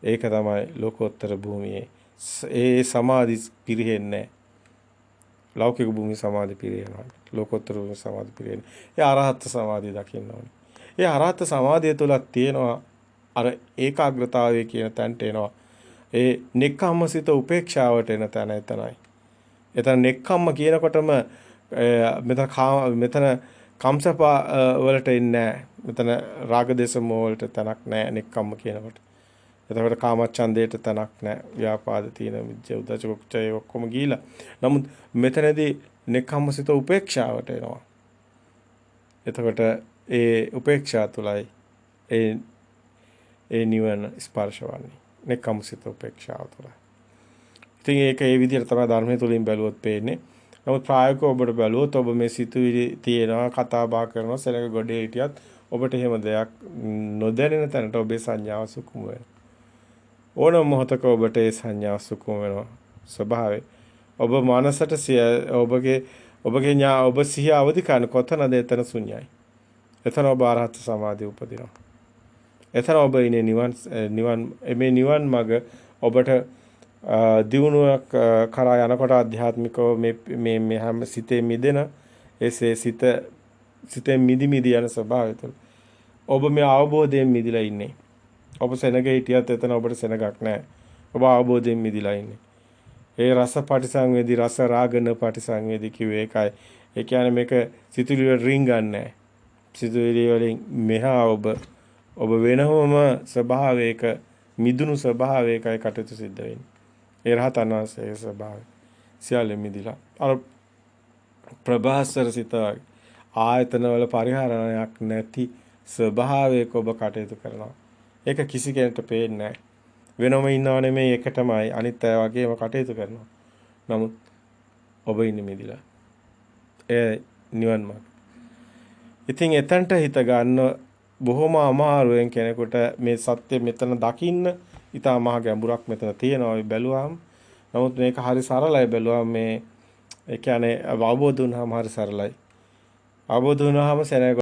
ඒක තමයි ලෝකෝත්තර භූමියේ. ඒ සමාධි පිරෙන්නේ ලෞකික භූමියේ සමාධි පිරෙනවා. ලෝකෝත්තර භූමියේ සමාධි පිරෙන්නේ. ඒ අරහත් සමාධිය දකින්න ඕනේ. ඒ අරහත් සමාධිය තුල තියෙනවා අර ඒකාග්‍රතාවය කියන තැනට එනවා. ඒ නෙක්ඛම්මසිත උපේක්ෂාවට එන තැන එතනයි. එතන නෙක්ඛම්ම කියනකොටම මෙතන කම්සපා වලට එන්නේ නැහැ. මෙතන රාග දේශ මොහ වලට තැනක් නැහැ නෙක්ඛම්ම කියනකොට. එතකොට කාමච්ඡන්දයට තැනක් නැහැ. ව්‍යාපාද තීන මිච්ඡ උද්දච්ච කුච්චය ඔක්කොම ගිහිලා. නමුත් මෙතනදී නෙක්ඛම්මසිත උපේක්ෂාවට එනවා. එතකොට ඒ උපේක්ෂා තුලයි ඒ නිවන ස්පර්ශවන්නේ. නෙක්ඛම්මසිත උපේක්ෂාව තුල. ඉතින් ඒක ඒ විදිහට තමයි ධර්මයේ තුලින් බැලුවොත් පේන්නේ. නමුත් ප්‍රායෝගිකව ඔබට බැලුවොත් ඔබ මේ සිතුවිලි තියෙනවා කතා බහ කරනවා සෙනඟ ගොඩේ හිටියත් ඔබට එහෙම දෙයක් නොදැනෙන තැනට ඔබේ සංඥාව සුකුම වෙනවා. ඕනම මොහොතක ඔබට ඒ සංඥාව සුකුම වෙනවා ස්වභාවය. ඔබ මානසට ඔබ සිහිය අවදි කරන කොතනද එතන ශුන්‍යයි. එතන ඔබ අරහත් සමාධිය උපදිනවා. එතන ඔබ ඉන්නේ නිවන් මඟ ඔබට දියුණුවක් කරා යනකොට ආධ්‍යාත්මිකව මේ හැම සිතේ මිදෙන එසේ සිතේ මිදි යන ස්වභාවය තුළ ඔබ මේ අවබෝධයෙන් මිදිලා ඉන්නේ. ඔබ සෙනග හිටියත් එතන ඔබට සෙනගක් නැහැ. ඔබ අවබෝධයෙන් මිදිලා ඉන්නේ. ඒ රස පටිසංවේදී රස රාගන පටිසංවේදී කිව්වේ ඒකයි. ඒ කියන්නේ මේක සිතුවිලි වල රින්ගන්නේ. සිතුවිලි වලින් මෙහා ඔබ වෙනවම ස්වභාවයක මිදුණු ස්වභාවයකයි කටයුතු සිද්ධ වෙන්නේ. ඒ රහතන් වහන්සේගේ ස්වභාවය සියල්ල මිදිලා අර ප්‍රභාස්වර සිත ආයතන වල පරිහරණයක් නැති ස්වභාවයක ඔබ කටයුතු කරනවා. ඒක කිසි කෙනෙකුට පේන්නේ නැහැ. වෙනම ඉන්නව නෙමෙයි එකටමයි අනිත් අය වගේම කටයුතු කරනවා. නමුත් ඔබ ඉන්නේ මිදිලා. ඒ නිවන් මාර්ග. ඉතින් එතනට හිත ගන්න බොහොම අමාරුවෙන් කෙනෙකුට මේ සත්‍ය මෙතන දකින්න ඊටා මහ ගැඹුරක් මෙතන තියෙනවා බැලුවාම. නමුත් මේක හරි සරලයි බැලුවාම මේ ඒ කියන්නේ අවබෝධ වුණාම හරි සරලයි. අවබෝධ වුණාම සැනය